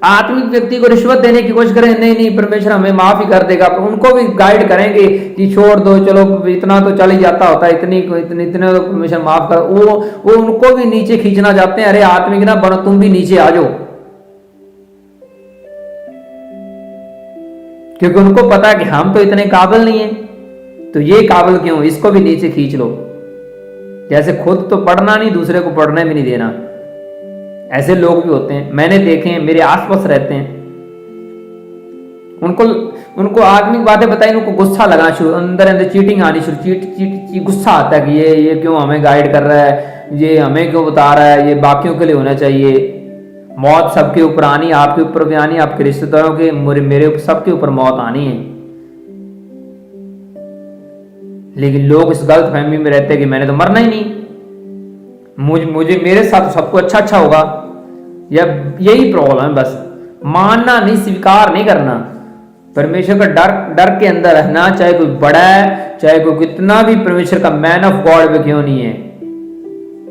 आत्मिक व्यक्ति को रिश्वत देने की कोशिश करें, नहीं नहीं परमेश्वर हमें माफ ही कर देगा। उनको भी गाइड करेंगे कि छोड़ दो, चलो इतना तो चल ही जाता होता है, इतने तो परमेश्वर माफ कर, वो उनको भी नीचे खींचना चाहते हैं, अरे आत्मिक ना बनो, तुम भी नीचे आ जाओ, क्योंकि उनको पता है कि हम तो इतने काबिल नहीं है, तो ये काबिल क्यों, इसको भी नीचे खींच लो। जैसे खुद तो पढ़ना नहीं, दूसरे को पढ़ने भी नहीं देना। ऐसे लोग भी होते हैं, मैंने देखे हैं, मेरे आसपास रहते हैं। उनको आत्मिक बातें बताई, उनको गुस्सा लगना शुरू, अंदर अंदर चीटिंग आनी शुरू, चीट गुस्सा आता है कि ये क्यों हमें गाइड कर रहा है, ये हमें क्यों बता रहा है, ये बाकियों के लिए होना चाहिए। मौत सबके ऊपर आनी, आपके ऊपर भी आनी, आपके रिश्तेदारों के, मेरे ऊपर, सबके ऊपर मौत आनी है। लेकिन लोग इस गलत फहमी में रहते हैं कि मैंने तो मरना ही नहीं, मुझे मेरे साथ सबको अच्छा अच्छा होगा, या यही प्रॉब्लम है। बस मानना नहीं, स्वीकार नहीं करना। परमेश्वर का डर के अंदर रहना, चाहे कोई बड़ा है, चाहे कोई कितना भी परमेश्वर का मैन ऑफ गॉड भी क्यों नहीं है,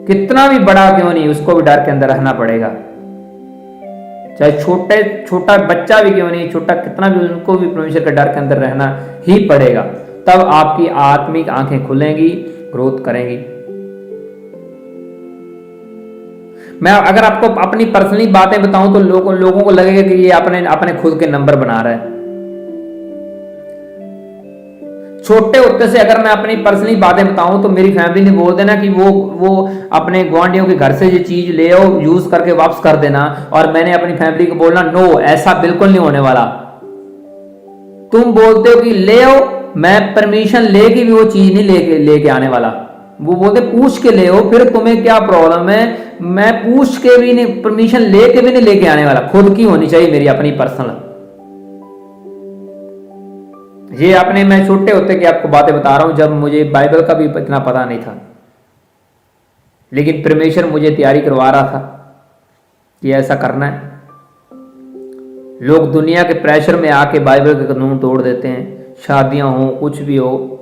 कितना भी बड़ा क्यों नहीं, उसको भी डर के अंदर रहना पड़ेगा। चाहे छोटा बच्चा भी क्यों नहीं, छोटा कितना भी, उनको भी परमेश्वर के डर के अंदर रहना ही पड़ेगा। तब आपकी आत्मिक आंखें खुलेंगी, ग्रोथ करेंगी। मैं अगर आपको अपनी पर्सनली बातें बताऊं तो लोगों को लगेगा कि ये अपने खुद के नंबर बना रहा है। छोटे होते से अगर मैं अपनी पर्सनली बातें बताऊं तो मेरी फैमिली ने बोल देना कि वो अपने गुआंढियों के घर से ये चीज ले आओ, यूज करके वापस कर देना, और मैंने अपनी फैमिली को बोलना नो, ऐसा बिल्कुल नहीं होने वाला। तुम बोलते हो कि ले आओ, मैं परमिशन लेके भी वो चीज नहीं लेके आने वाला। वो बोलते पूछ के ले आओ, फिर तुम्हें क्या प्रॉब्लम है, मैं पूछ के भी नहीं, परमिशन लेके भी नहीं लेके आने वाला। खुद की होनी चाहिए मेरी अपनी पर्सनल। ये अपने, मैं छोटे होते कि आपको बातें बता रहा हूं, जब मुझे बाइबल का भी इतना पता नहीं था, लेकिन परमेश्वर मुझे तैयारी करवा रहा था कि ऐसा करना है। लोग दुनिया के प्रेशर में आके बाइबल के कानून तोड़ देते हैं, शादियां हो, कुछ भी हो।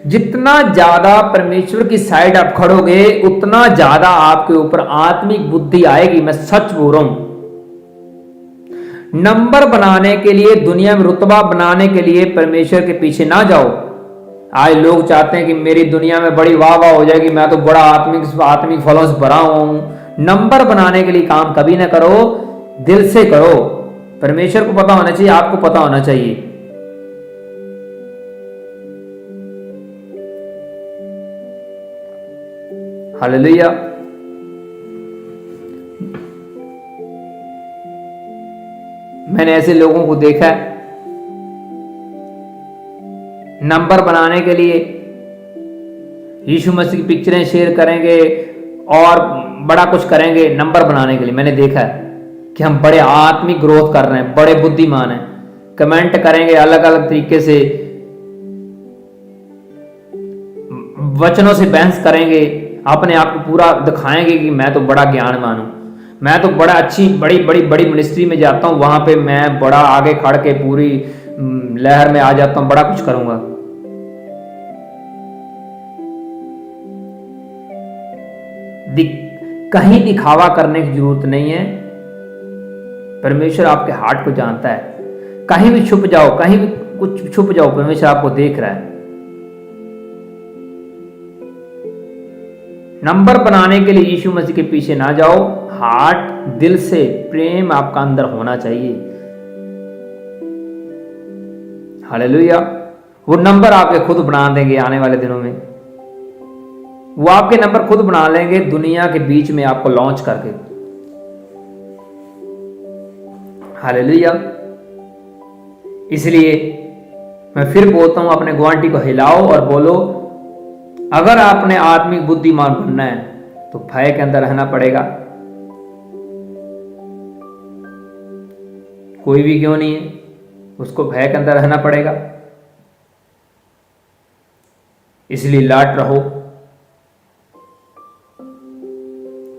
जितना ज्यादा परमेश्वर की साइड आप खड़ोगे, उतना ज्यादा आपके ऊपर आत्मिक बुद्धि आएगी। मैं सच बोल रहा हूं। नंबर बनाने के लिए, दुनिया में रुतबा बनाने के लिए परमेश्वर के पीछे ना जाओ। आज लोग चाहते हैं कि मेरी दुनिया में बड़ी वाह वाह हो जाएगी, मैं तो बड़ा आत्मिक फलों से भरा हूं। नंबर बनाने के लिए काम कभी ना करो, दिल से करो। परमेश्वर को पता होना चाहिए, आपको पता होना चाहिए। हालेलुया। मैंने ऐसे लोगों को देखा है, नंबर बनाने के लिए यीशु मसीह की पिक्चरें शेयर करेंगे और बड़ा कुछ करेंगे नंबर बनाने के लिए। मैंने देखा है कि हम बड़े आत्मिक ग्रोथ कर रहे हैं, बड़े बुद्धिमान हैं। कमेंट करेंगे अलग अलग तरीके से, वचनों से बहस करेंगे, अपने आप को पूरा दिखाएंगे कि मैं तो बड़ा ज्ञानवान हूं, मैं तो बड़ा अच्छी बड़ी मिनिस्ट्री में जाता हूं, वहां पे मैं बड़ा आगे खड़ के पूरी लहर में आ जाता हूं, बड़ा कुछ करूंगा। कहीं दिखावा करने की जरूरत नहीं है। परमेश्वर आपके हार्ट को जानता है। कहीं भी छुप जाओ, कहीं भी कुछ छुप जाओ, परमेश्वर आपको देख रहा है। नंबर बनाने के लिए यीशु मसीह के पीछे ना जाओ। हार्ट, दिल से प्रेम आपका अंदर होना चाहिए। हालेलुया। वो नंबर आपके खुद बना देंगे आने वाले दिनों में। वो आपके नंबर खुद बना लेंगे दुनिया के बीच में आपको लॉन्च करके। हालेलुया। इसलिए मैं फिर बोलता हूं, अपने ग्वांटी को हिलाओ और बोलो, अगर आपने आत्मिक बुद्धिमान बनना है तो भय के अंदर रहना पड़ेगा। कोई भी क्यों नहीं है, उसको भय के अंदर रहना पड़ेगा। इसलिए लाट रहो।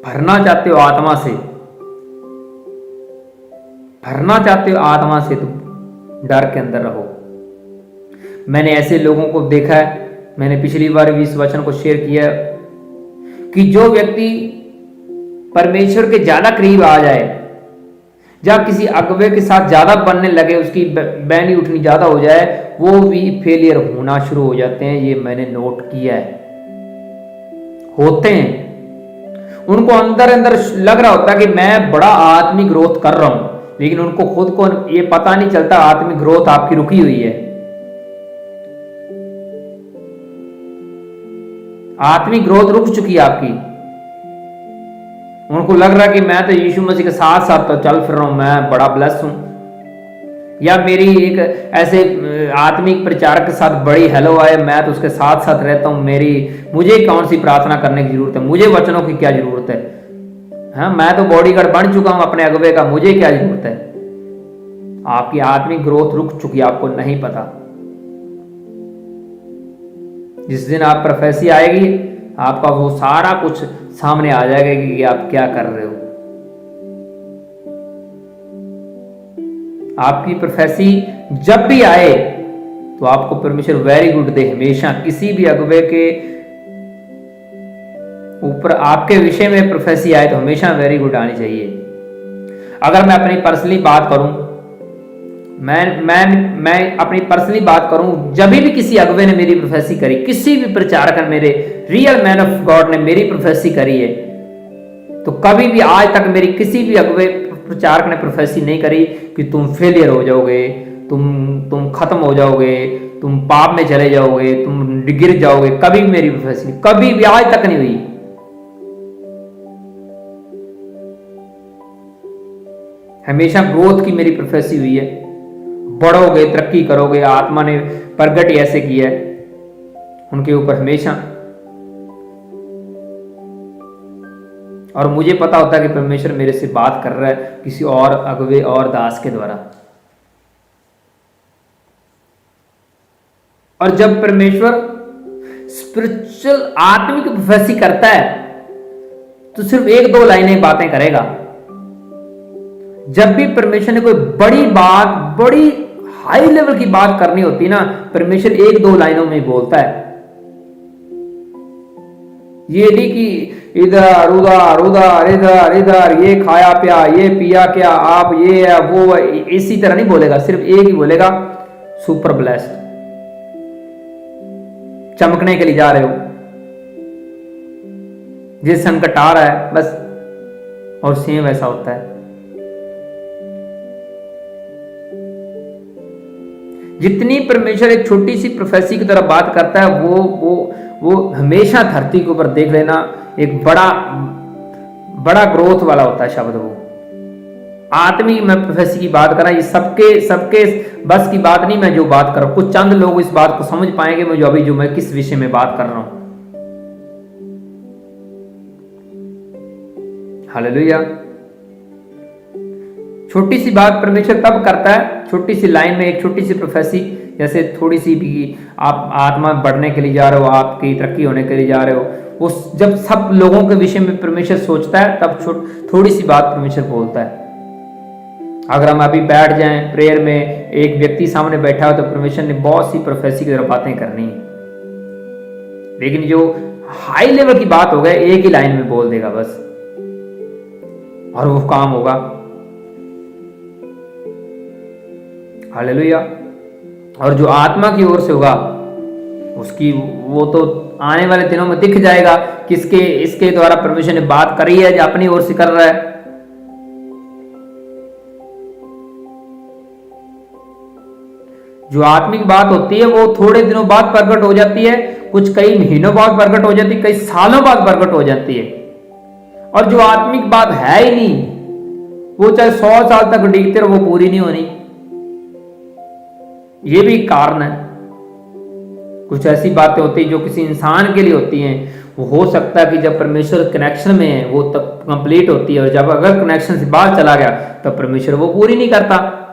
भरना चाहते हो आत्मा से, भरना चाहते हो आत्मा से, तो डर के अंदर रहो। मैंने ऐसे लोगों को देखा है, मैंने पिछली बार भी इस वचन को शेयर किया कि जो व्यक्ति परमेश्वर के ज्यादा करीब आ जाए, या किसी अगुवे के साथ ज्यादा बनने लगे, उसकी बैनी उठनी ज्यादा हो जाए, वो भी फेलियर होना शुरू हो जाते हैं। ये मैंने नोट किया है, होते हैं। उनको अंदर अंदर लग रहा होता है कि मैं बड़ा आत्मिक ग्रोथ कर रहा हूं, लेकिन उनको खुद को ये पता नहीं चलता आत्मिक ग्रोथ आपकी रुकी हुई है। आत्मिक ग्रोथ रुक चुकी है आपकी। उनको लग रहा है कि मैं तो यीशु मसीह के साथ साथ तो चल फिर रहा हूं, मैं बड़ा ब्लेस हूं, या मेरी एक ऐसे आत्मिक प्रचारक के साथ बड़ी हेलो आए, मैं तो उसके साथ साथ रहता हूं, मुझे कौन सी प्रार्थना करने की जरूरत है, मुझे वचनों की क्या जरूरत है। हाँ, मैं तो बॉडीगार्ड बन चुका हूं अपने अगुवे का, मुझे क्या जरूरत है। आपकी आत्मिक ग्रोथ रुक चुकी है, आपको नहीं पता। जिस दिन आप प्रोफेसी आएगी, आपका वो सारा कुछ सामने आ जाएगा कि आप क्या कर रहे हो। आपकी प्रोफेसी जब भी आए तो आपको परमेश्वर वेरी गुड दे। हमेशा किसी भी अगुवे के ऊपर आपके विषय में प्रोफेसी आए तो हमेशा वेरी गुड आनी चाहिए। अगर मैं अपनी पर्सनली बात करूं, मैं अपनी पर्सनली बात करूं, जब भी किसी अगुवे ने मेरी प्रोफेसी करी, किसी भी प्रचारक ने, मेरे रियल मैन ऑफ गॉड ने मेरी प्रोफेसी करी है, तो कभी भी आज तक मेरी किसी भी अगुवे प्रचारक ने प्रोफेसी नहीं करी कि तुम फेलियर हो जाओगे, तुम खत्म हो जाओगे, तुम पाप में चले जाओगे, तुम गिर जाओगे। कभी भी मेरी प्रोफेसी, कभी भी आज तक नहीं हुई। हमेशा ग्रोथ की मेरी प्रोफेसी हुई है। बढ़ोगे, तरक्की करोगे, आत्मा ने प्रगट ऐसे किया है उनके ऊपर हमेशा। और मुझे पता होता है कि परमेश्वर मेरे से बात कर रहा है किसी और अगुवे और दास के द्वारा। और जब परमेश्वर स्पिरिचुअल आत्मिक प्रोफेसी करता है तो सिर्फ एक दो लाइनें बातें करेगा। जब भी परमेश्वर ने कोई बड़ी बात, बड़ी हाई लेवल की बात करनी होती ना, परमेश्वर एक दो लाइनों में बोलता है। ये नहीं कि इधर उधर उधर इधर इधर, ये खाया पिया, ये पिया क्या, आप ये है वो है, इसी तरह नहीं बोलेगा। सिर्फ एक ही बोलेगा, सुपर ब्लेस्ड, चमकने के लिए जा रहे हो, जिस संकट आ रहा है बस। और सेम ऐसा होता है। जितनी परमेश्वर एक छोटी सी प्रोफेसी की तरह बात करता है, वो हमेशा धरती के ऊपर देख लेना एक बड़ा ग्रोथ वाला होता है शब्द। वो आत्मिक मैं प्रोफेसी की बात कर रहा हूं, ये सबके बस की बात नहीं। मैं जो बात कर रहा हूं, कुछ चंद लोग इस बात को समझ पाएंगे मैं किस विषय में बात कर रहा हूं। हालेलुया। छोटी सी बात परमेश्वर तब करता है, छोटी सी लाइन में एक छोटी सी प्रोफेसी, जैसे थोड़ी सी भी आप आत्मा बढ़ने के लिए जा रहे हो, आपकी तरक्की होने के लिए जा रहे हो, वो जब सब लोगों के विषय में परमेश्वर सोचता है तब थोड़ी सी बात परमेश्वर बोलता है। अगर हम अभी बैठ जाएं प्रेयर में, एक व्यक्ति सामने बैठा हो तो परमेश्वर ने बहुत सी प्रोफेसी की तरह बातें करनी है। लेकिन जो हाई लेवल की बात हो गई, एक ही लाइन में बोल देगा बस और वो काम होगा। हालेलुया। और जो आत्मा की ओर से होगा उसकी वो तो आने वाले दिनों में दिख जाएगा किसके इसके द्वारा परमेश्वर ने बात करी है, जो अपनी ओर से कर रहा है। जो आत्मिक बात होती है वो थोड़े दिनों बाद प्रकट हो जाती है, कुछ कई महीनों बाद प्रकट हो जाती है, कई सालों बाद प्रकट हो जाती है। और जो आत्मिक बात है ही नहीं, वो चाहे 100 साल तक डिगते रहो, वो पूरी नहीं होनी। ये भी कारण है। कुछ ऐसी बातें होती है जो किसी इंसान के लिए होती हैं, वो हो सकता है कि जब परमेश्वर कनेक्शन में है वो तब कंप्लीट होती है, और जब अगर कनेक्शन से बाहर चला गया तब परमेश्वर वो पूरी नहीं करता।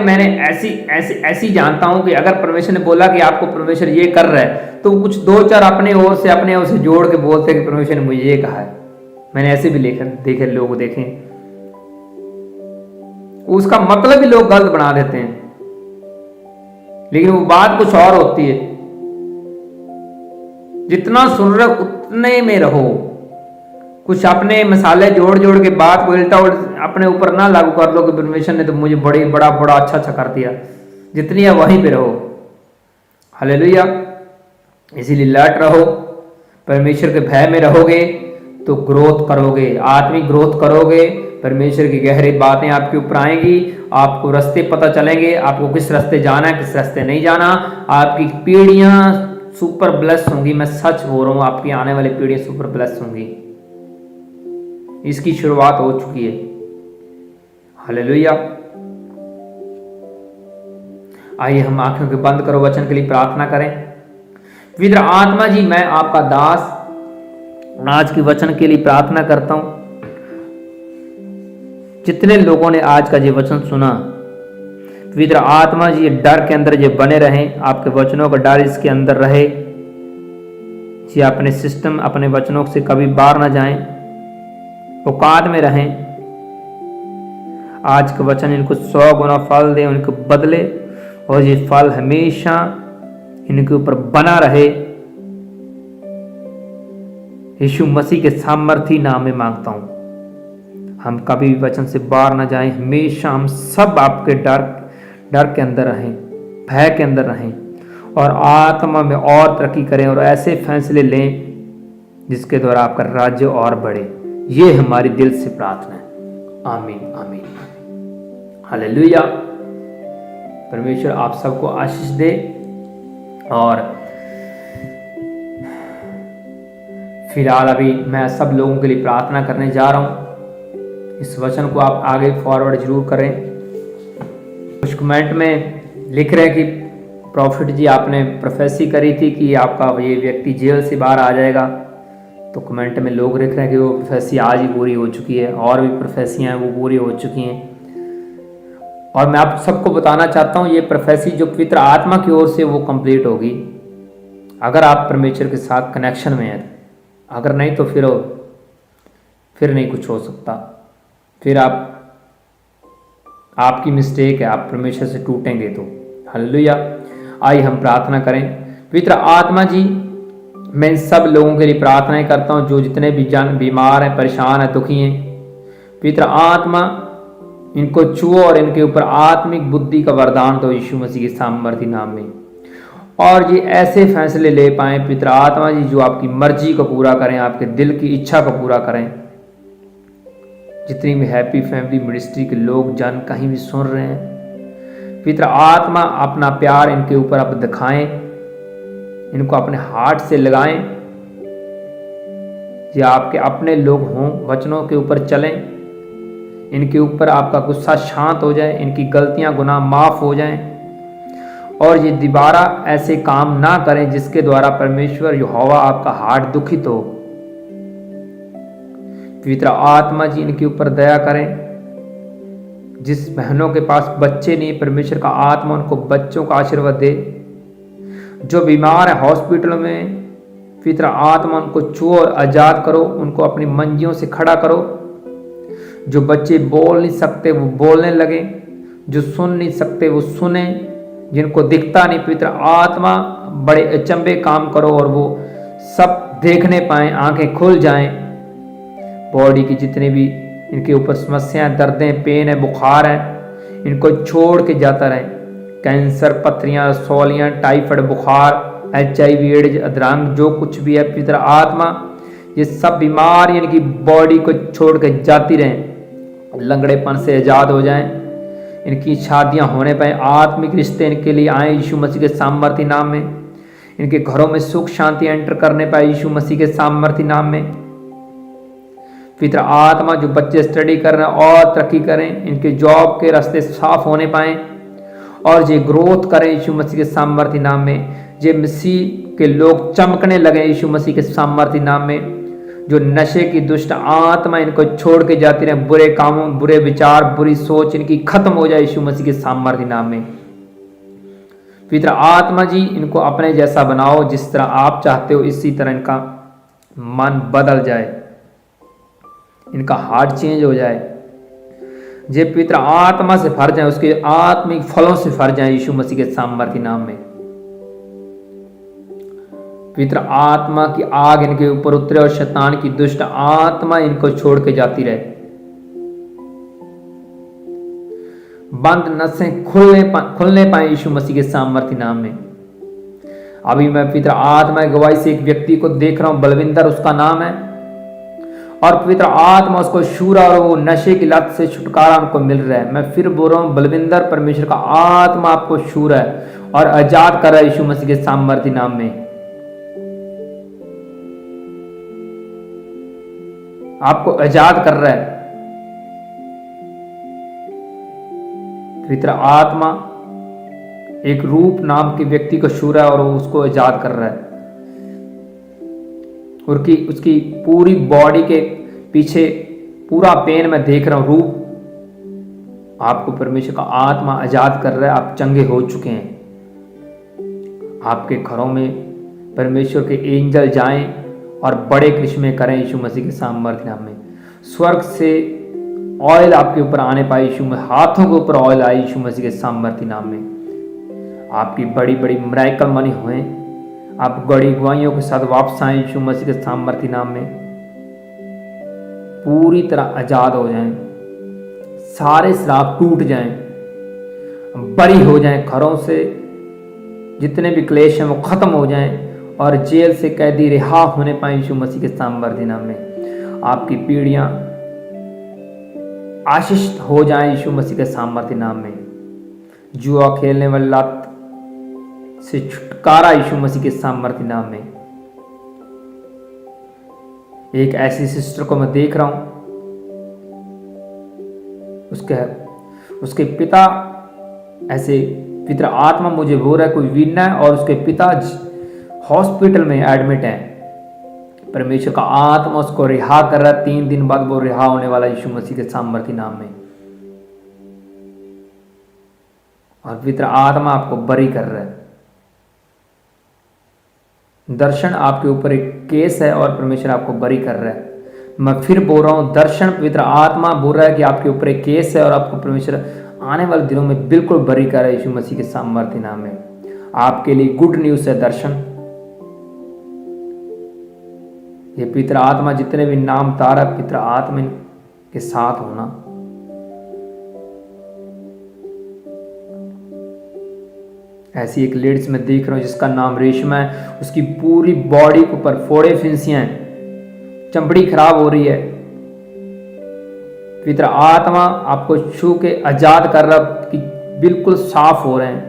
मैंने ऐसी ऐसी ऐसी जानता हूं कि अगर परमेश्वर ने बोला कि आपको परमेश्वर ये कर रहा है, तो कुछ 2-4 अपने ओर से जोड़ के बोलते हैं कि परमेश्वर ने मुझे ये कहा है। मैंने ऐसे भी देखे लोग देखे, उसका मतलब ही लोग गलत बना देते हैं, लेकिन वो बात कुछ और होती है। जितना सुन रहे उतने में रहो, कुछ अपने मसाले जोड़ जोड़ के बात को उल्टा अपने ऊपर ना लागू कर लो कि परमेश्वर ने तो मुझे बड़ा अच्छा कर दिया। जितनी है वहीं पे रहो। हालेलुया। इसीलिए लट रहो, परमेश्वर के भय में रहोगे तो ग्रोथ करोगे, आत्मिक ग्रोथ करोगे, परमेश्वर की गहरी बातें आपके ऊपर आएंगी, आपको रास्ते पता चलेंगे, आपको किस रास्ते जाना है किस रास्ते नहीं जाना। आपकी पीढ़ियां सुपर ब्लेस होंगी। मैं सच बोल रहा हूं, आपकी आने वाली पीढ़ियां सुपर ब्लेस होंगी। इसकी शुरुआत हो चुकी है। हालेलुया। आइए हम आंखों के बंद करो, वचन के लिए प्रार्थना करें। पवित्र आत्मा जी, मैं आपका दास आज के वचन के लिए प्रार्थना करता हूं। जितने लोगों ने आज का ये वचन सुना, पवित्र आत्मा जी डर के अंदर ये बने रहें, आपके वचनों का डर इसके अंदर रहे जी। अपने सिस्टम अपने वचनों से कभी बाहर ना जाएं, औकात में रहें। आज का वचन इनको 100 गुना फल दे, उनको बदले, और ये फल हमेशा इनके ऊपर बना रहे। यीशु मसीह के सामर्थी नाम में मांगता हूं। हम कभी भी वचन से बाहर ना जाएं, हमेशा हम सब आपके डर के अंदर रहें, भय के अंदर रहें, और आत्मा में और तरक्की करें, और ऐसे फैसले लें जिसके द्वारा आपका राज्य और बढ़े। ये हमारी दिल से प्रार्थना है। आमीन आमीन। हालेलुया। परमेश्वर आप सबको आशीष दे। और फिलहाल अभी मैं सब लोगों के लिए प्रार्थना करने जा रहा हूं। इस वचन को आप आगे फॉरवर्ड जरूर करें। कुछ कमेंट में लिख रहे हैं कि प्रॉफिट जी आपने प्रोफेसी करी थी कि आपका ये व्यक्ति जेल से बाहर आ जाएगा, तो कमेंट में लोग लिख रहे हैं कि वो प्रोफेसी आज ही पूरी हो चुकी है, और भी प्रोफेसियाँ हैं वो पूरी हो चुकी हैं। और मैं आप सबको बताना चाहता हूँ ये प्रोफेसी जो पवित्र आत्मा की ओर से वो कंप्लीट होगी अगर आप परमेश्वर के साथ कनेक्शन में हैं। अगर नहीं तो फिर नहीं कुछ हो सकता, फिर आपकी मिस्टेक है, आप परमेश्वर से टूटेंगे। तो हालेलुया। आइए हम प्रार्थना करें। पवित्र आत्मा जी, मैं इन सब लोगों के लिए प्रार्थनाएं करता हूं जो जितने भी जन बीमार हैं, परेशान हैं, दुखी हैं। पवित्र आत्मा इनको छुओ और इनके ऊपर आत्मिक बुद्धि का वरदान दो यीशु मसीह के सामर्थी नाम में, और ये ऐसे फैसले ले पाए पवित्र आत्मा जी जो आपकी मर्जी को पूरा करें, आपके दिल की इच्छा को पूरा करें। जितनी भी हैप्पी फैमिली मिनिस्ट्री के लोग जन कहीं भी सुन रहे हैं, पवित्र आत्मा अपना प्यार इनके ऊपर आप दिखाएं, इनको अपने हार्ट से लगाएं। ये आपके अपने लोग हों, वचनों के ऊपर चलें, इनके ऊपर आपका गुस्सा शांत हो जाए, इनकी गलतियां गुनाह माफ हो जाएं, और ये दोबारा ऐसे काम ना करें जिसके द्वारा परमेश्वर यहोवा आपका हार्ट दुखित हो। पवित्र आत्मा जी इनके ऊपर दया करें। जिस बहनों के पास बच्चे नहीं, परमेश्वर का आत्मा उनको बच्चों का आशीर्वाद दे। जो बीमार है हॉस्पिटल में, पवित्र आत्मा उनको छुओ और आजाद करो, उनको अपनी मंजियों से खड़ा करो। जो बच्चे बोल नहीं सकते वो बोलने लगे, जो सुन नहीं सकते वो सुने, जिनको दिखता नहीं, पवित्र आत्मा बड़े अचंभे काम करो और वो सब देखने पाए, आंखें खुल जाएं। बॉडी की जितने भी इनके ऊपर समस्याएं, दर्दें, पेन है, बुखार है, इनको छोड़ के जाता रहे। कैंसर, पथरियां, रसौलियां, टाइफाइड बुखार, HIV, एड्स, अधरंग, जो कुछ भी है पवित्र आत्मा ये सब बीमारी इनकी बॉडी को छोड़ के जाती रहें, लंगड़ेपन से आजाद हो जाएं, इनकी शादियां होने पाए, आत्मिक रिश्ते इनके लिए आए यीशु मसीह के सामर्थी नाम में। इनके घरों में सुख शांति एंटर करने पाए यीशु मसीह के सामर्थी नाम में। पवित्र आत्मा जो बच्चे स्टडी कर रहे हैं और तरक्की करें, इनके जॉब के रास्ते साफ होने पाए और ये ग्रोथ करें यीशु मसीह के सामर्थी नाम में। ये मसीह के लोग चमकने लगे यीशु मसीह के सामर्थी नाम में। जो नशे की दुष्ट आत्मा इनको छोड़ के जाती रहे, बुरे कामों, बुरे विचार, बुरी सोच इनकी खत्म हो जाए यीशु मसीह के सामर्थी नाम में। पवित्र आत्मा जी इनको अपने जैसा बनाओ, जिस तरह आप चाहते हो इसी तरह इनका मन बदल जाए, इनका हार्ट चेंज हो जाए, जे पवित्र आत्मा से भर जाए, उसके आत्मिक फलों से भर जाए यीशु मसीह के सामर्थी नाम में। पवित्र आत्मा की आग इनके ऊपर उतरे और शैतान की दुष्ट आत्मा इनको छोड़ के जाती रहे। बंद नसें खुलने पाए यीशु मसीह के सामर्थी नाम में। अभी मैं पवित्र आत्मा की गवाही से एक व्यक्ति को देख रहा हूं, बलविंदर उसका नाम है, और पवित्र आत्मा उसको छू रहा और वो नशे की लत से छुटकारा उनको मिल रहा है। मैं फिर बोल रहा हूं, बलविंदर परमेश्वर का आत्मा आपको छू रहा है और आजाद कर रहा है यीशु मसीह के सामर्थी नाम में। आपको आजाद कर रहा है। पवित्र आत्मा एक रूप नाम के व्यक्ति को छू रहा है और वो उसको आजाद कर रहा है। उसकी पूरी बॉडी के पीछे पूरा पेन मैं देख रहा हूं, रूप आपको परमेश्वर का आत्मा आजाद कर रहा है। आप चंगे हो चुके हैं। आपके घरों में परमेश्वर के एंजल जाएं और बड़े करिश्मे करें यीशु मसीह के सामर्थ्य नाम में। स्वर्ग से ऑयल आपके ऊपर आने पाए यीशु में, हाथों के ऊपर ऑयल आए यीशु मसीह के सामर्थ्य नाम में। आपकी बड़ी बड़ी मिरेकल मनी हुए, आप बड़ी गवाहियों के साथ वापस आए यीशु मसीह के सामर्थ्य नाम में। पूरी तरह आजाद हो जाएं, सारे श्राप टूट जाएं, बरी हो जाएं, घरों से जितने भी क्लेश हैं वो खत्म हो जाएं और जेल से कैदी रिहा होने पाए यीशु मसीह के सामर्थ्य नाम में। आपकी पीढ़ियां आशीष हो जाएं यीशु मसीह के सामर्थ्य नाम में। जुआ खेलने वाली लत से छुटकारा यीशु मसीह के सामर्थ्य नाम में। एक ऐसी सिस्टर को मैं देख रहा हूं, उसके पिता ऐसे पवित्र आत्मा मुझे बोल रहा है कोई विनय और उसके पिता हॉस्पिटल में एडमिट है, परमेश्वर का आत्मा उसको रिहा कर रहा है। 3 दिन बाद वो रिहा होने वाला यीशु मसीह के सामर्थी नाम में। और पवित्र आत्मा आपको बरी कर रहा है। दर्शन आपके ऊपर एक केस है और परमेश्वर आपको बरी कर रहा है। मैं फिर बोल रहा हूं, दर्शन पवित्र आत्मा बोल रहा है कि आपके ऊपर एक केस है और आपको परमेश्वर आने वाले दिनों में बिल्कुल बरी कर रहा है यीशु मसीह के सामर्थी नाम में। आपके लिए गुड न्यूज है दर्शन। ये पवित्र आत्मा जितने भी नाम तारा पवित्र आत्मा के साथ होना। ऐसी एक लेडीज में देख रहा हूं जिसका नाम रेशमा है, उसकी पूरी बॉडी के ऊपर फोड़े फिंसियां हैं, चमड़ी खराब हो रही है। पवित्र आत्मा आपको छू के आजाद कर रहा कि बिल्कुल साफ हो रहे हैं।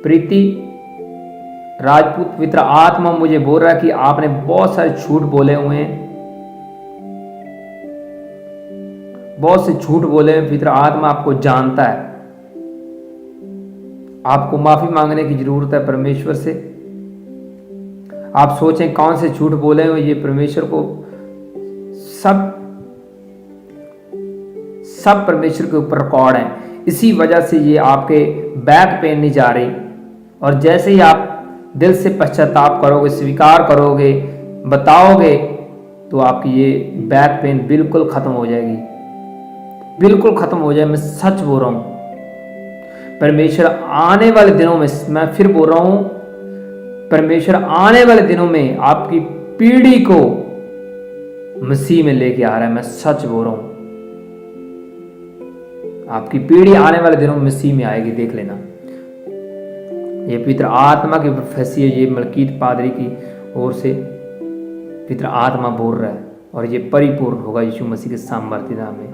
प्रीति राजपूत, पवित्र आत्मा मुझे बोल रहा है कि आपने बहुत सारे झूठ बोले हुए हैं, बहुत से झूठ बोले हैं। पवित्र आत्मा आपको जानता है, आपको माफी मांगने की जरूरत है परमेश्वर से। आप सोचें कौन से झूठ बोले हुए, ये परमेश्वर को सब परमेश्वर के ऊपर रिकॉर्ड है। इसी वजह से ये आपके बैक पेन नहीं जा रही। और जैसे ही आप दिल से पश्चाताप करोगे, स्वीकार करोगे, बताओगे, तो आपकी ये बैक पेन बिल्कुल खत्म हो जाएगी, बिल्कुल खत्म हो जाए। मैं सच बोल रहा हूं, परमेश्वर आने वाले दिनों में, मैं फिर बोल रहा हूं, परमेश्वर आने वाले दिनों में आपकी पीढ़ी को मसीह में लेके आ रहा है। मैं सच बोल रहा हूं, आपकी पीढ़ी आने वाले दिनों में मसीह में आएगी, देख लेना। ये पवित्र आत्मा की प्रोफेसी है, ये मलकीत पादरी की ओर से पवित्र आत्मा बोल रहा है और ये परिपूर्ण होगा यीशु मसीह के सामर्थी नाम में।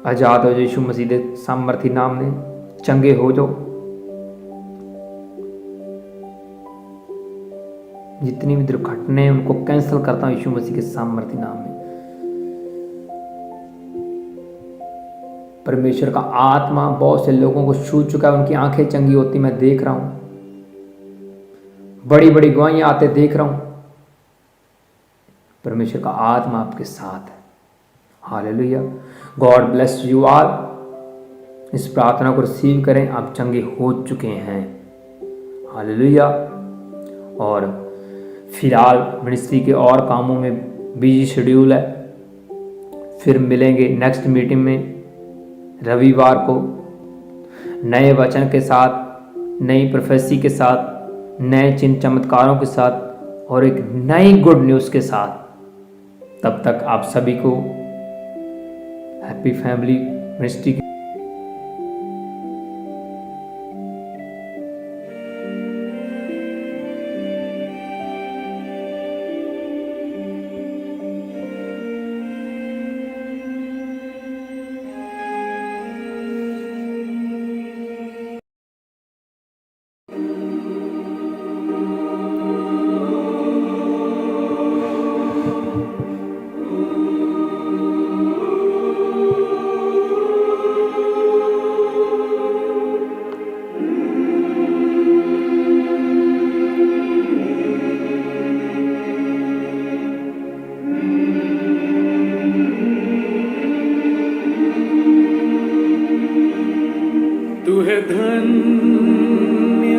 आजाद हो जाओ यीशु मसीह के सामर्थी नाम में, चंगे हो जाओ। जितनी भी दुर्घटनाएं उनको कैंसिल करता हूं यीशु मसीह के सामर्थी नाम में। परमेश्वर का आत्मा बहुत से लोगों को छू चुका है, उनकी आंखें चंगी होती मैं देख रहा हूं, बड़ी बड़ी गवाहियां आते देख रहा हूं। परमेश्वर का आत्मा आपके साथ है। Hallelujah, God bless you all. इस प्रार्थना को रिसीव करें, आप चंगे हो चुके हैं। हालेलुया। और फिलहाल मिनिस्ट्री के और कामों में बिजी शेड्यूल है। फिर मिलेंगे नेक्स्ट मीटिंग में रविवार को, नए वचन के साथ, नई प्रोफेसी के साथ, नए चिन्ह चमत्कारों के साथ और एक नई गुड न्यूज़ के साथ। तब तक आप सभी को हैप्पी फैमिली मिनिस्ट्री तू है धन्य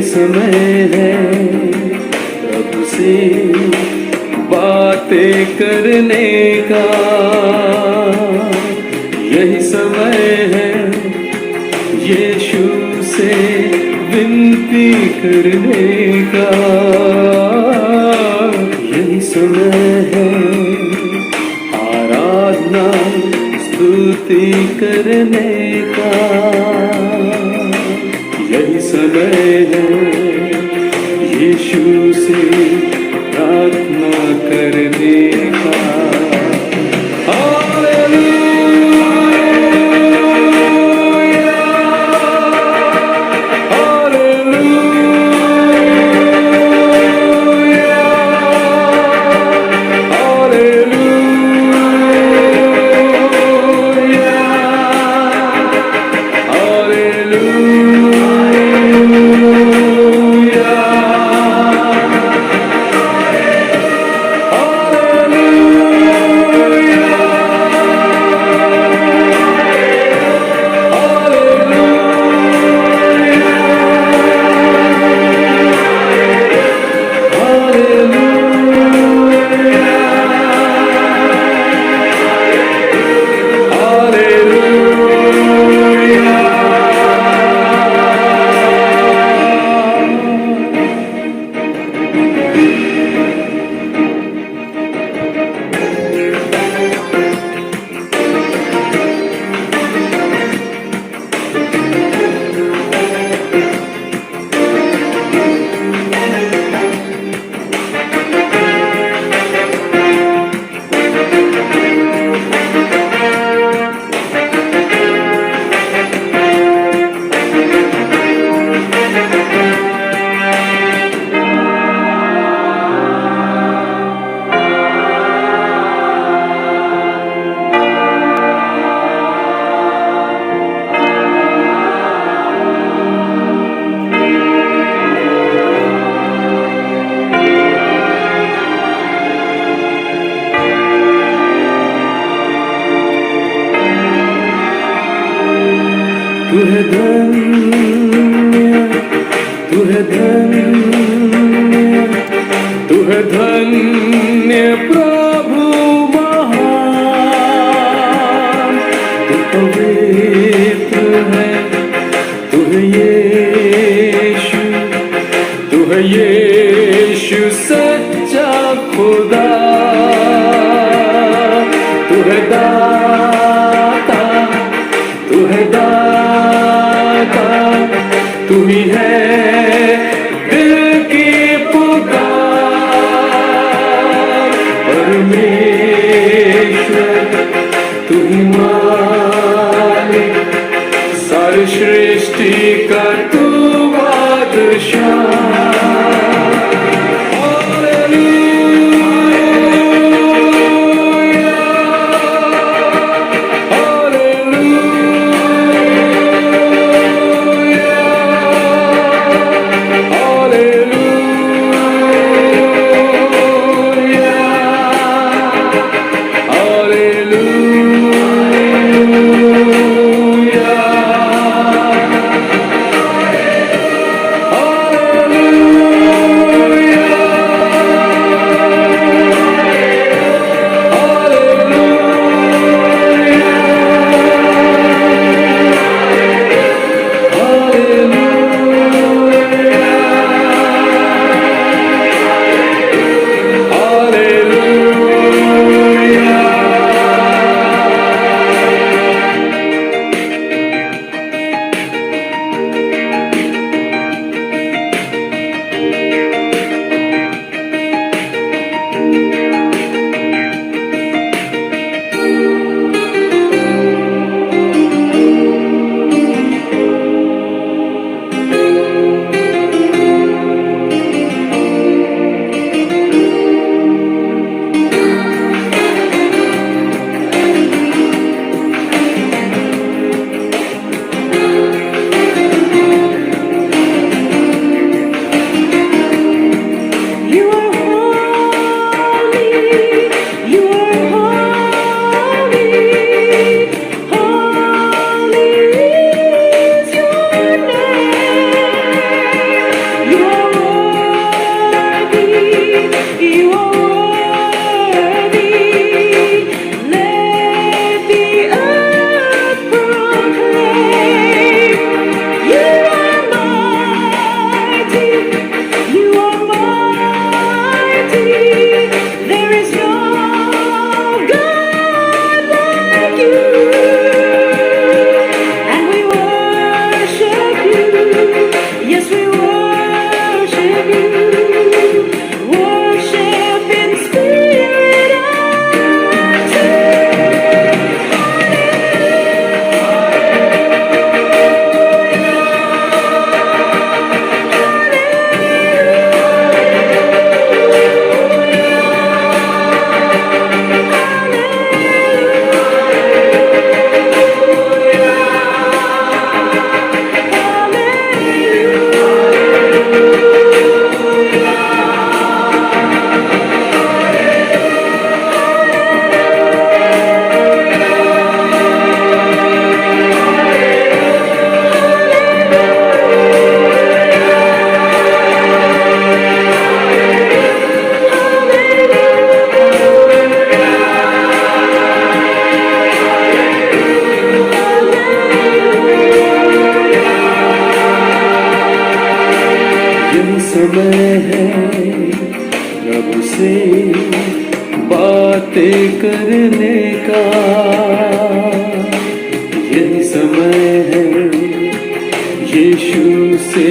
समय है प्रभु से बातें करने का, यही समय है यीशु से विनती करने का, यही समय है आराधना स्तुति करने का, यही समय है यीशु से प्रार्थना करने का। तू है धन्य, तू है धन्य, तू है धन्य प्रभु महान, तू पवित्र है, तू है यीशु, तू है यीशु सच्चा खुदा, तू है दाता, तू है दाता, तू ही है दिल की पुकार, परमेश्वर तू ही मालिक, सारी सृष्टि का तू बादशाह। There is no God like you, and we worship you. Yes, we worship you. Worship in spirit and यही समय है प्रभु से बातें करने का, यही समय है यीशु से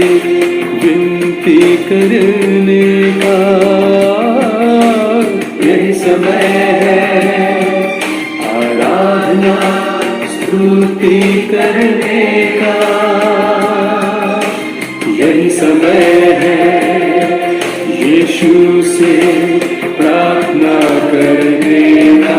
विनती करने का, यही समय है आराधना स्तुति करने का, यही समय है यीशु से प्रार्थना करने का।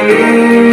Hallelujah.